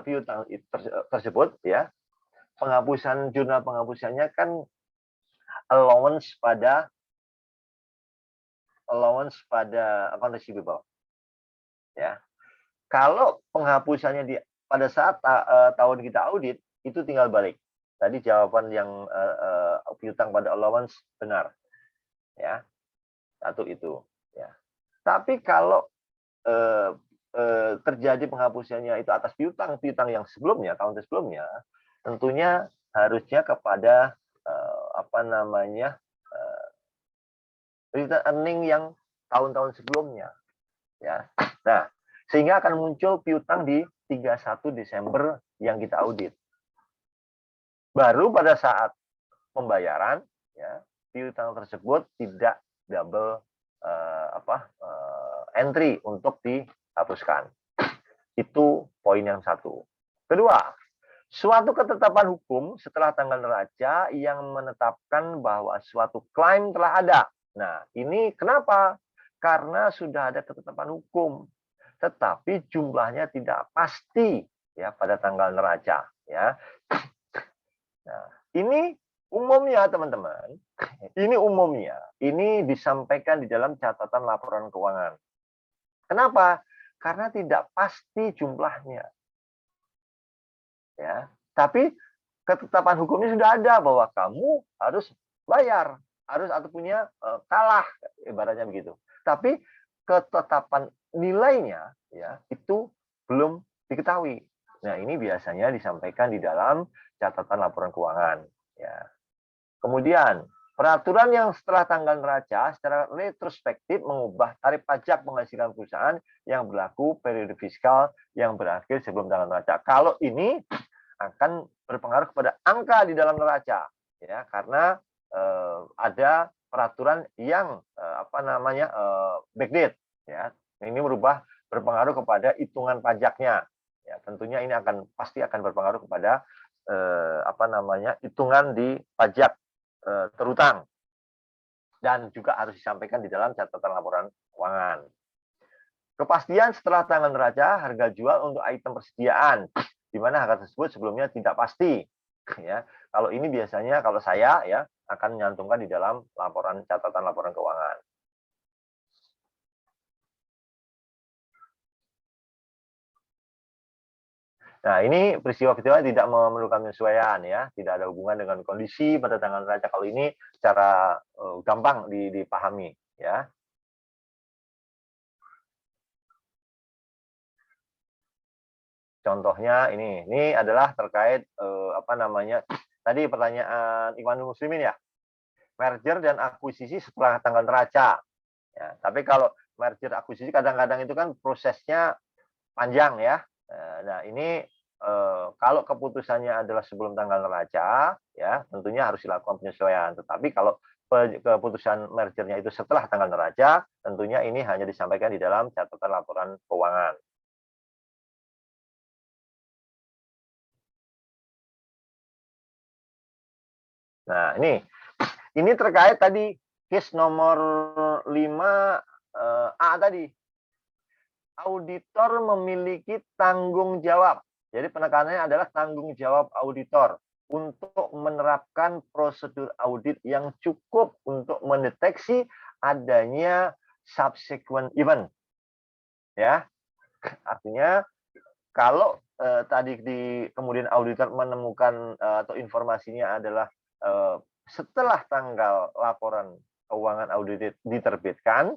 piutang tersebut, ya, penghapusan jurnal penghapusannya kan allowance pada account receivable, ya. Kalau penghapusannya pada saat tahun kita audit itu tinggal balik. Tadi jawaban yang piutang pada allowance benar, ya. Satu itu, ya. Tapi kalau terjadi penghapusannya itu atas piutang yang sebelumnya, tahun sebelumnya, tentunya harusnya kepada return earning yang tahun-tahun sebelumnya, ya. Nah, sehingga akan muncul piutang di 31 Desember yang kita audit. Baru pada saat pembayaran, ya, piutang tersebut tidak double entry untuk dihapuskan. Itu poin yang satu. Kedua, suatu ketetapan hukum setelah tanggal neraca yang menetapkan bahwa suatu klaim telah ada. Nah, ini kenapa? Karena sudah ada ketetapan hukum, tetapi jumlahnya tidak pasti, ya, pada tanggal neraca, ya. Nah, ini umumnya, teman-teman, ini disampaikan di dalam catatan laporan keuangan. Kenapa? Karena tidak pasti jumlahnya, ya. Tapi ketetapan hukumnya sudah ada bahwa kamu harus bayar, harus atau punya kalah, ibaratnya begitu. Tapi ketetapan nilainya, ya, itu belum diketahui. Nah, ini biasanya disampaikan di dalam catatan laporan keuangan, ya. Kemudian, peraturan yang setelah tanggal neraca secara retrospektif mengubah tarif pajak penghasilan perusahaan yang berlaku periode fiskal yang berakhir sebelum tanggal neraca. Kalau ini akan berpengaruh kepada angka di dalam neraca, ya, karena ada peraturan yang backdate, ya. Ini berpengaruh kepada hitungan pajaknya. Ya, tentunya ini pasti akan berpengaruh kepada hitungan di pajak terutang, dan juga harus disampaikan di dalam catatan laporan keuangan. Kepastian setelah tanggal neraca harga jual untuk item persediaan, di mana harga tersebut sebelumnya tidak pasti, ya. Kalau ini biasanya kalau saya, ya, akan menyantumkan di dalam catatan laporan keuangan. Nah, ini peristiwa tidak memerlukan penyesuaian, ya, tidak ada hubungan dengan kondisi pada tanggal neraca. Kalau ini secara gampang dipahami, ya. Contohnya ini adalah terkait tadi pertanyaan Ikhwanul Muslimin, ya, merger dan akuisisi setelah tanggal neraca, ya. Tapi kalau merger akuisisi kadang-kadang itu kan prosesnya panjang, ya. Nah, ini kalau keputusannya adalah sebelum tanggal neraca, ya, tentunya harus dilakukan penyesuaian. Tetapi kalau keputusan mergernya itu setelah tanggal neraca, tentunya ini hanya disampaikan di dalam catatan laporan keuangan. Nah, ini terkait tadi case nomor 5A tadi. Auditor memiliki tanggung jawab. Jadi penekanannya adalah tanggung jawab auditor untuk menerapkan prosedur audit yang cukup untuk mendeteksi adanya subsequent event. Ya. Artinya kalau tadi kemudian auditor menemukan atau informasinya adalah setelah tanggal laporan keuangan audit diterbitkan,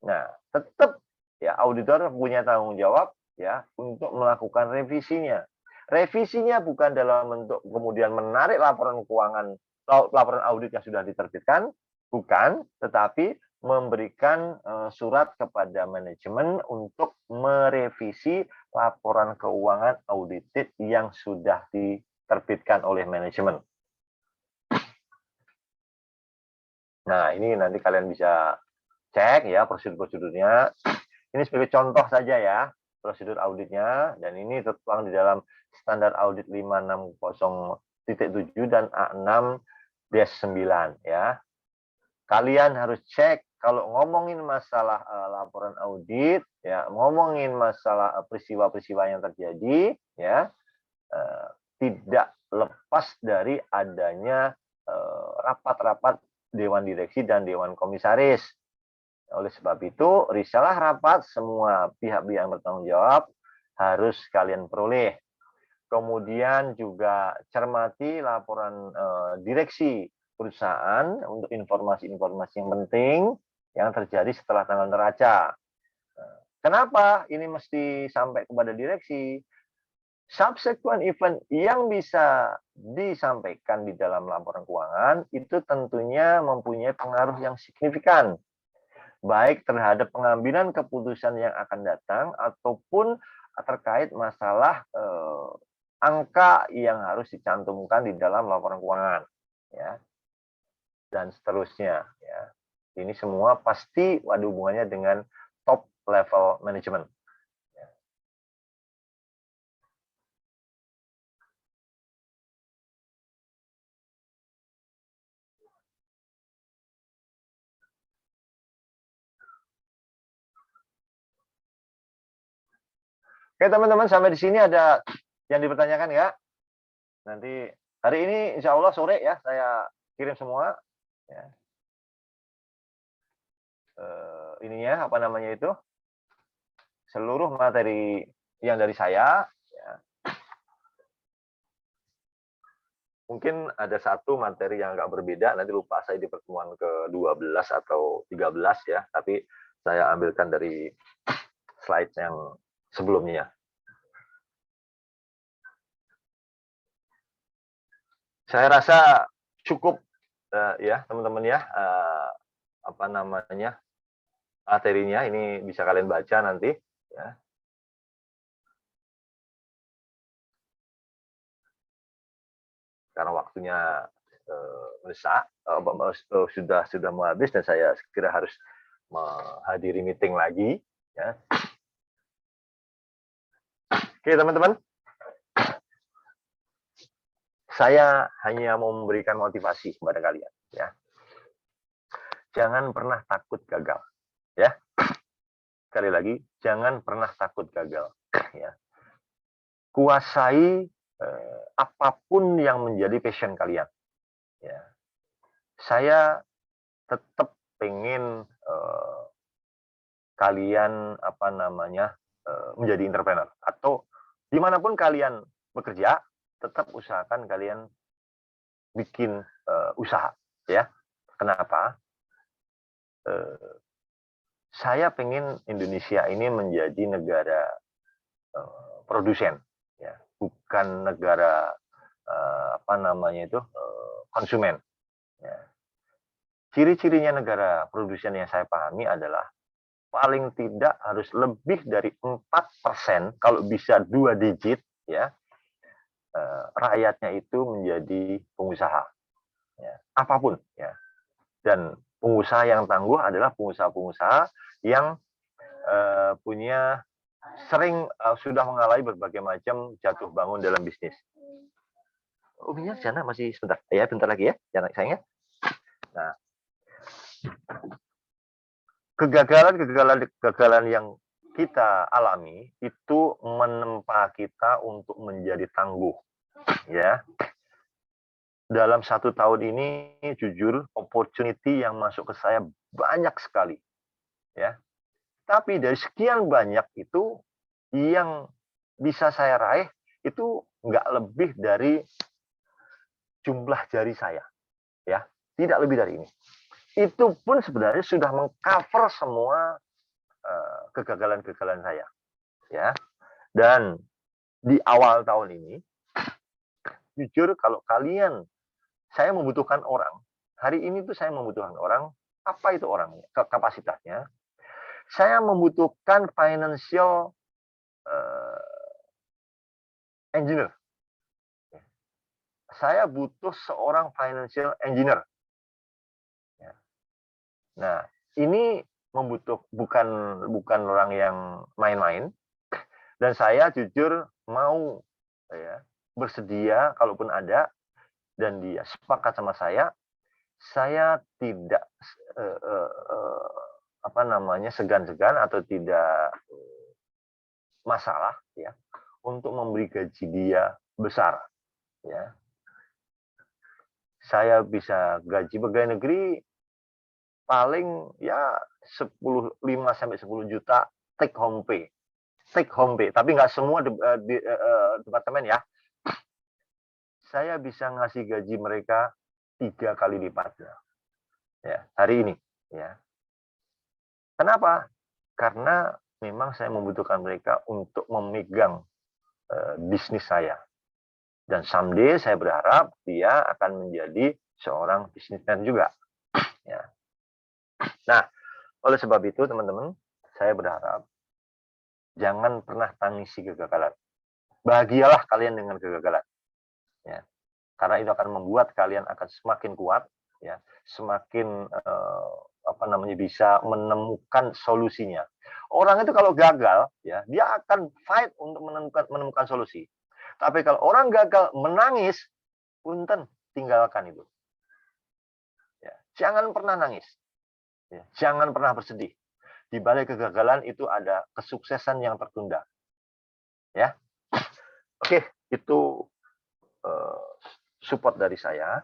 nah tetap ya auditor punya tanggung jawab ya untuk melakukan revisinya. Revisinya bukan dalam bentuk kemudian menarik laporan keuangan, laporan audit yang sudah diterbitkan, bukan, tetapi memberikan surat kepada manajemen untuk merevisi laporan keuangan audited yang sudah diterbitkan oleh manajemen. Nah, ini nanti kalian bisa cek ya prosedur-prosedurnya. Ini sebagai contoh saja ya prosedur auditnya, dan ini tertuang di dalam standar audit 560.7 dan A6-9 ya. Kalian harus cek kalau ngomongin masalah laporan audit ya, ngomongin masalah peristiwa-peristiwa yang terjadi ya, tidak lepas dari adanya rapat-rapat Dewan Direksi dan Dewan Komisaris. Oleh sebab itu, risalah rapat semua pihak-pihak yang bertanggung jawab harus kalian peroleh. Kemudian juga cermati laporan direksi perusahaan untuk informasi-informasi yang penting yang terjadi setelah tanggal neraca. Kenapa ini mesti sampai kepada direksi? Subsequent event yang bisa disampaikan di dalam laporan keuangan itu tentunya mempunyai pengaruh yang signifikan, baik terhadap pengambilan keputusan yang akan datang ataupun terkait masalah angka yang harus dicantumkan di dalam laporan keuangan, ya, dan seterusnya. Ya. Ini semua pasti ada hubungannya dengan top level management. Oke teman-teman, sampai di sini ada yang dipertanyakan ya? Nanti hari ini insya Allah sore ya saya kirim semua. Ya. Ininya apa namanya itu? Seluruh materi yang dari saya. Ya. Mungkin ada satu materi yang agak berbeda, nanti lupa saya di pertemuan ke-12 atau 13 ya, tapi saya ambilkan dari slide yang sebelumnya. Saya rasa cukup ya teman-teman ya, apa namanya materinya ini bisa kalian baca nanti ya. Karena waktunya mendesak, sudah mau habis dan saya segera harus menghadiri meeting lagi ya. Oke teman-teman, saya hanya mau memberikan motivasi kepada kalian ya. Jangan pernah takut gagal ya. Sekali lagi, jangan pernah takut gagal ya. Kuasai apapun yang menjadi passion kalian ya. Saya tetap pengen kalian apa namanya menjadi entrepreneur, atau dimanapun kalian bekerja, tetap usahakan kalian bikin usaha ya. Kenapa? Saya pengen Indonesia ini menjadi negara produsen ya, bukan negara apa namanya itu konsumen ya. Ciri-cirinya negara produsen yang saya pahami adalah paling tidak harus lebih dari 4%, kalau bisa 2 digit ya, rakyatnya itu menjadi pengusaha ya, apapun ya. Dan pengusaha yang tangguh adalah pengusaha-pengusaha yang punya sering sudah mengalami berbagai macam jatuh bangun dalam bisnis. Uminya Jana masih sebentar, ya bentar lagi ya, Jana sayangnya. Nah, kegagalan yang kita alami itu menempa kita untuk menjadi tangguh, ya. Dalam 1 tahun ini, jujur, opportunity yang masuk ke saya banyak sekali, ya. Tapi dari sekian banyak itu, yang bisa saya raih itu nggak lebih dari jumlah jari saya, ya, tidak lebih dari ini. Itu pun sebenarnya sudah mengcover semua kegagalan-kegagalan saya, ya. Dan di awal tahun ini, jujur kalau kalian, saya membutuhkan orang. Hari ini tuh saya membutuhkan orang. Apa itu orangnya? Kapasitasnya. Saya membutuhkan financial engineer. Saya butuh seorang financial engineer. Nah, ini bukan orang yang main-main. Dan saya jujur mau ya, bersedia kalaupun ada dan dia sepakat sama saya tidak segan-segan atau tidak masalah ya untuk memberi gaji dia besar ya. Saya bisa gaji pegawai negeri paling ya 5 sampai 10 juta take home pay, tapi nggak semua departemen ya. Saya bisa ngasih gaji mereka 3 kali lipatnya ya hari ini ya. Kenapa? Karena memang saya membutuhkan mereka untuk memegang bisnis saya. Dan someday saya berharap dia akan menjadi seorang businessman juga. Ya. Nah, oleh sebab itu teman-teman, saya berharap jangan pernah tangisi kegagalan. Bahagialah kalian dengan kegagalan. Ya. Karena itu akan membuat kalian akan semakin kuat, ya, semakin bisa menemukan solusinya. Orang itu kalau gagal, ya, dia akan fight untuk menemukan solusi. Tapi kalau orang gagal menangis, punten, tinggalkan itu. Ya, jangan pernah nangis. Ya, jangan pernah bersedih. Di balik kegagalan itu ada kesuksesan yang tertunda. Ya, oke, itu support dari saya.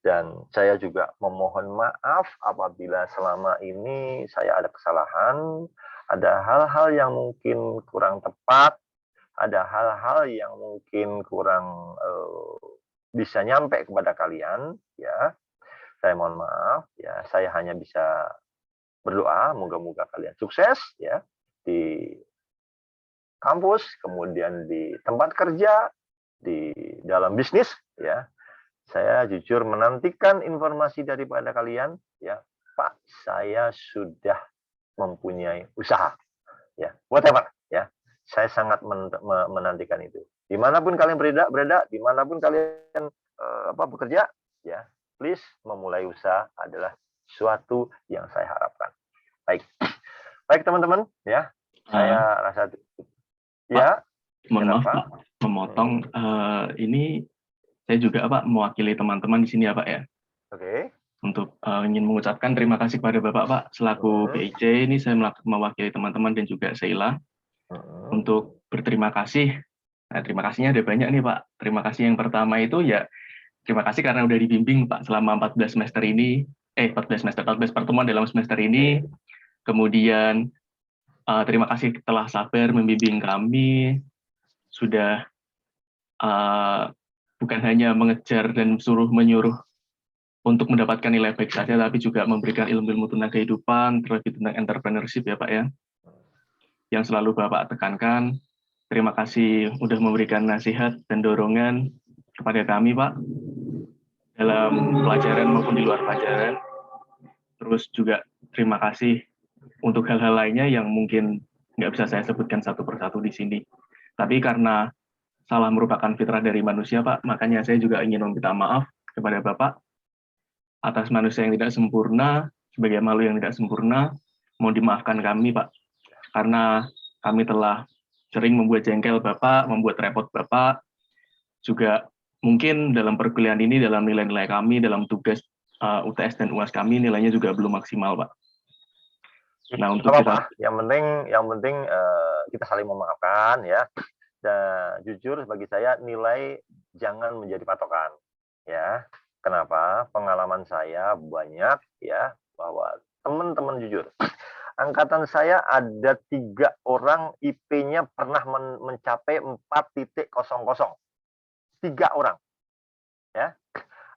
Dan saya juga memohon maaf apabila selama ini saya ada kesalahan, ada hal-hal yang mungkin kurang tepat, ada hal-hal yang mungkin kurang bisa nyampe kepada kalian, ya. Saya mohon maaf, ya. Saya hanya bisa berdoa, moga-moga kalian sukses, ya, di kampus, kemudian di tempat kerja, di dalam bisnis, ya. Saya jujur menantikan informasi daripada kalian, ya, Pak. Saya sudah mempunyai usaha, ya, whatever, ya. Saya sangat menantikan itu. Dimanapun kalian berada, dimanapun kalian bekerja, ya, please memulai usaha adalah sesuatu yang saya harapkan. Baik teman-teman, ya. Saya rasa, ya. Mohon maaf, Pak, memotong. Ini saya juga Pak mewakili teman-teman di sini ya Pak ya. Oke. Untuk ingin mengucapkan terima kasih kepada Bapak Pak selaku PIC. Ini saya mewakili teman-teman dan juga Sheila untuk berterima kasih. Nah, terima kasihnya ada banyak nih Pak. Terima kasih yang pertama itu ya terima kasih karena udah dibimbing Pak selama 14 semester ini. 14 pertemuan dalam semester ini. Kemudian terima kasih telah sabar membimbing kami. Sudah bukan hanya mengejar dan menyuruh untuk mendapatkan nilai baik saja, tapi juga memberikan ilmu-ilmu tentang kehidupan, terlebih tentang entrepreneurship ya Pak ya, yang selalu Bapak tekankan. Terima kasih sudah memberikan nasihat dan dorongan kepada kami Pak, dalam pelajaran maupun di luar pelajaran. Terus juga terima kasih untuk hal-hal lainnya yang mungkin nggak bisa saya sebutkan satu persatu di sini. Tapi karena salah merupakan fitrah dari manusia, Pak. Makanya saya juga ingin meminta maaf kepada Bapak atas manusia yang tidak sempurna, sebagai makhluk yang tidak sempurna, mohon dimaafkan kami, Pak. Karena kami telah sering membuat jengkel Bapak, membuat repot Bapak, juga mungkin dalam perkuliahan ini, dalam nilai-nilai kami, dalam tugas UTS dan UAS kami, nilainya juga belum maksimal, Pak. Nah, untuk kita... Yang penting kita saling memaafkan, ya. Dan jujur bagi saya nilai jangan menjadi patokan, ya. Kenapa? Pengalaman saya banyak, ya, bahwa teman-teman jujur. Angkatan saya ada 3 orang IP-nya pernah mencapai 4.00. 3 orang, ya.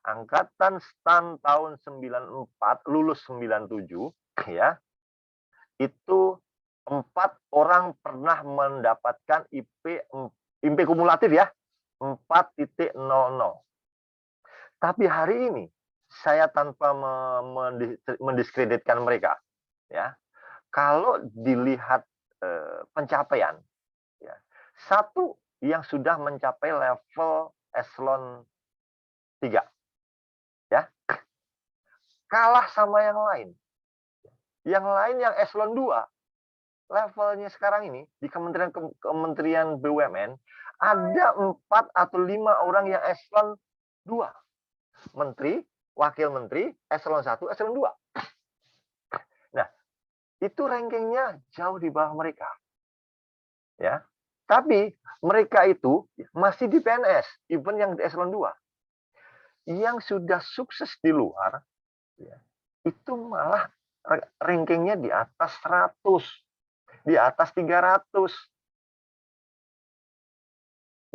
Angkatan STAN tahun 94 lulus 97, ya. Itu 4 orang pernah mendapatkan IP kumulatif, ya, 4.00. Tapi hari ini saya tanpa mendiskreditkan mereka, ya. Kalau dilihat pencapaian, ya, satu yang sudah mencapai level eselon 3, ya, kalah sama yang lain. Yang lain yang eselon 2, levelnya sekarang ini di Kementerian BUMN ada 4 atau 5 orang yang eselon 2. Menteri, wakil menteri, eselon 1, eselon 2. Nah, itu rankingnya jauh di bawah mereka. Ya. Tapi mereka itu masih di PNS, even yang di eselon 2. Yang sudah sukses di luar, ya, itu malah rankingnya di atas 100, di atas 300.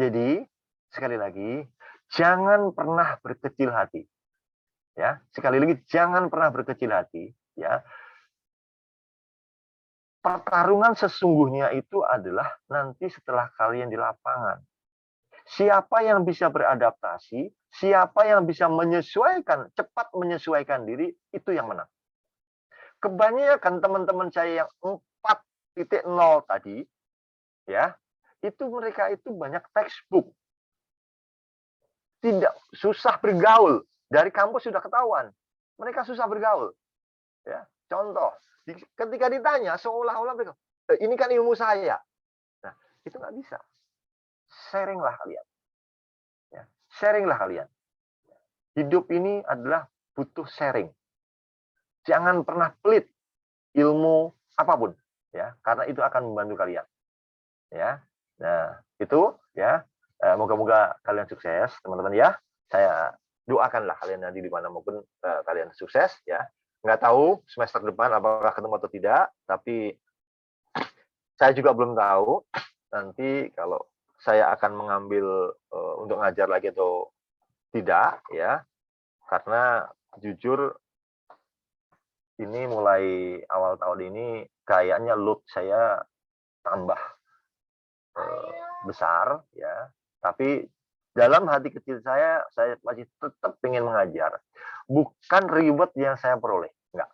Jadi, sekali lagi, jangan pernah berkecil hati. Ya, sekali lagi jangan pernah berkecil hati, ya. Pertarungan sesungguhnya itu adalah nanti setelah kalian di lapangan. Siapa yang bisa beradaptasi, siapa yang bisa menyesuaikan, cepat menyesuaikan diri, itu yang menang. Kebanyakan teman-teman saya yang 4.00 tadi, ya, itu mereka itu banyak textbook. Tidak susah bergaul. Dari kampus sudah ketahuan. Mereka susah bergaul. Ya, contoh, ketika ditanya seolah-olah mereka, ini kan ilmu saya. Nah, itu nggak bisa. Sharinglah kalian. Ya, sharinglah kalian. Hidup ini adalah butuh sharing. Jangan pernah pelit ilmu apapun, ya, karena itu akan membantu kalian. Ya, nah itu, ya. Moga-moga kalian sukses, teman-teman, ya. Saya doakanlah kalian nanti di mana maupun kalian sukses, ya. Nggak tahu semester depan apakah ketemu atau tidak, tapi saya juga belum tahu nanti kalau saya akan mengambil untuk ngajar lagi atau tidak, ya. Karena jujur ini mulai awal tahun ini kayaknya load saya tambah besar, ya. Tapi dalam hati kecil saya masih tetap ingin mengajar. Bukan reward yang saya peroleh, enggak.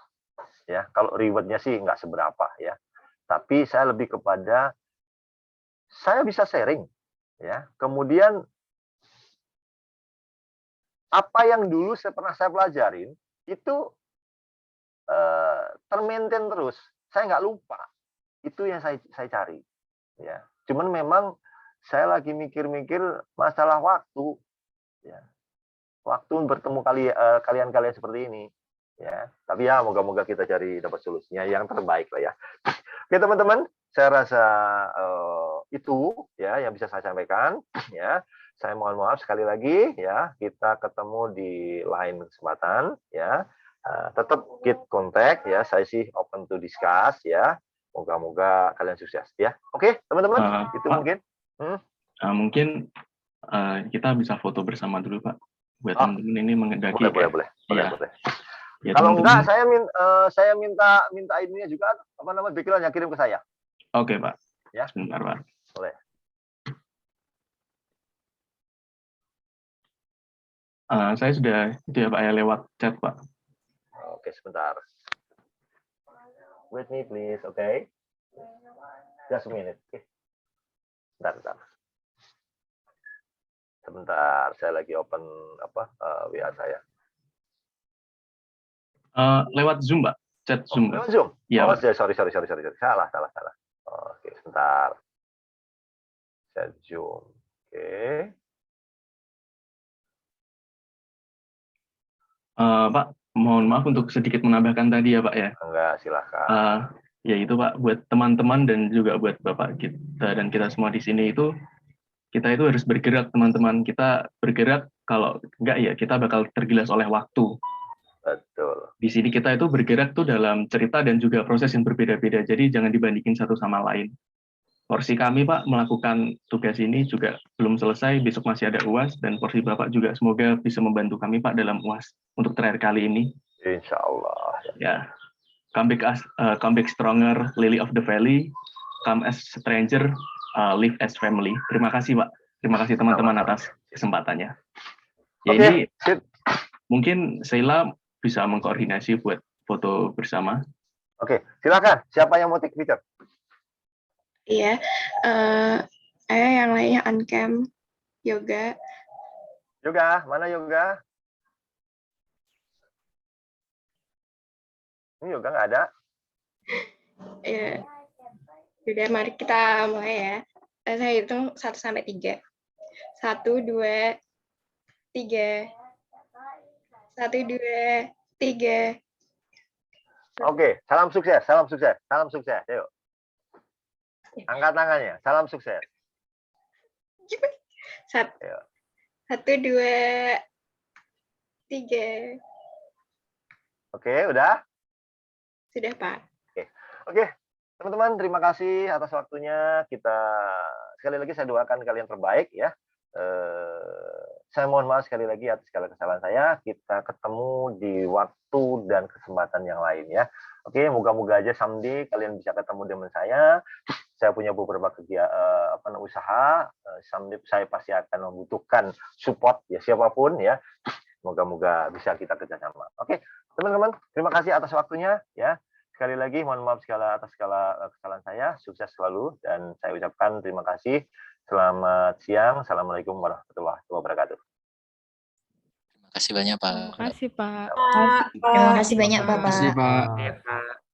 Ya, kalau rewardnya sih enggak seberapa, ya. Tapi saya lebih kepada saya bisa sharing, ya. Kemudian apa yang dulu pernah saya pelajarin itu termaintain terus. Saya nggak lupa. Itu yang saya cari. Ya. Cuman memang saya lagi mikir-mikir masalah waktu. Ya. Waktu bertemu kalian-kalian seperti ini. Ya. Tapi ya moga-moga kita cari dapat solusinya yang terbaik lah, ya. Oke teman-teman, saya rasa itu ya yang bisa saya sampaikan. Ya. Saya mohon maaf sekali lagi, ya. Kita ketemu di lain kesempatan, ya. Tetap keep kontak, ya. Saya sih open to discuss, ya. Moga-moga kalian sukses, ya. Oke teman-teman, itu Pak, mungkin. Mungkin kita bisa foto bersama dulu, Pak. Buat teman-teman ini mengendaki. Boleh. Ya. Ya, Kalau teman-teman. enggak, saya minta ininya juga, apa namanya, background-nya kirim ke saya. Oke, Pak. Ya. Sebentar, Pak. Boleh. Saya sudah itu ya, Pak, ya, lewat chat, Pak. Oke, sebentar. Wait me, please. Okay. Just a minute. Okay. Bentar. Sebentar, saya lagi open WA saya. Lewat Zoom, Mbak. Chat Zoom. Lewat Zoom? Iya, Oh, Pak. sorry. Salah. Oke, sebentar. Chat Zoom. Oke. Pak, mohon maaf untuk sedikit menambahkan tadi ya, Pak ya. Enggak, silakan. Ya itu Pak, buat teman-teman dan juga buat Bapak kita dan kita semua di sini itu, kita itu harus bergerak teman-teman. Kita bergerak, kalau enggak ya kita bakal tergilas oleh waktu. Betul. Di sini kita itu bergerak tuh dalam cerita dan juga proses yang berbeda-beda, jadi jangan dibandingin satu sama lain. Porsi kami Pak melakukan tugas ini juga belum selesai, besok masih ada UAS, dan porsi Bapak juga semoga bisa membantu kami Pak dalam UAS untuk terakhir kali ini. Insya Allah. Ya, come back stronger, Lily of the Valley, come as stranger, live as family. Terima kasih Pak, terima kasih teman-teman atas kesempatannya. Ya, ini mungkin Sheila bisa mengkoordinasi buat foto bersama. Oke, silakan. Siapa yang mau take picture? Iya, ayo yang lainnya on-cam, Yoga. Yoga, mana Yoga? Ini Yoga nggak ada. Ya, udah mari kita mulai ya. Saya hitung 1 sampai 3. 1, 2, 3. 1, 2, 3. Oke, salam sukses. Ayo. Angkat tangannya, salam sukses. 1, 2, 3. Oke, udah? Sudah, Pak. Oke, teman-teman, terima kasih atas waktunya. Sekali lagi saya doakan kalian terbaik ya. Saya mohon maaf sekali lagi atas segala kesalahan saya. Kita ketemu di waktu dan kesempatan yang lain ya. Oke, moga-moga aja someday kalian bisa ketemu dengan saya. Saya punya beberapa usaha. Someday saya pasti akan membutuhkan support ya siapapun ya. Moga-moga bisa kita kerjasama. Oke, teman-teman, terima kasih atas waktunya ya. Sekali lagi mohon maaf atas segala kesalahan saya. Sukses selalu dan saya ucapkan terima kasih. Selamat siang. Assalamualaikum warahmatullahi wabarakatuh. Terima kasih banyak Pak. Terima kasih Pak. Terima kasih banyak Bapak. Terima kasih Pak.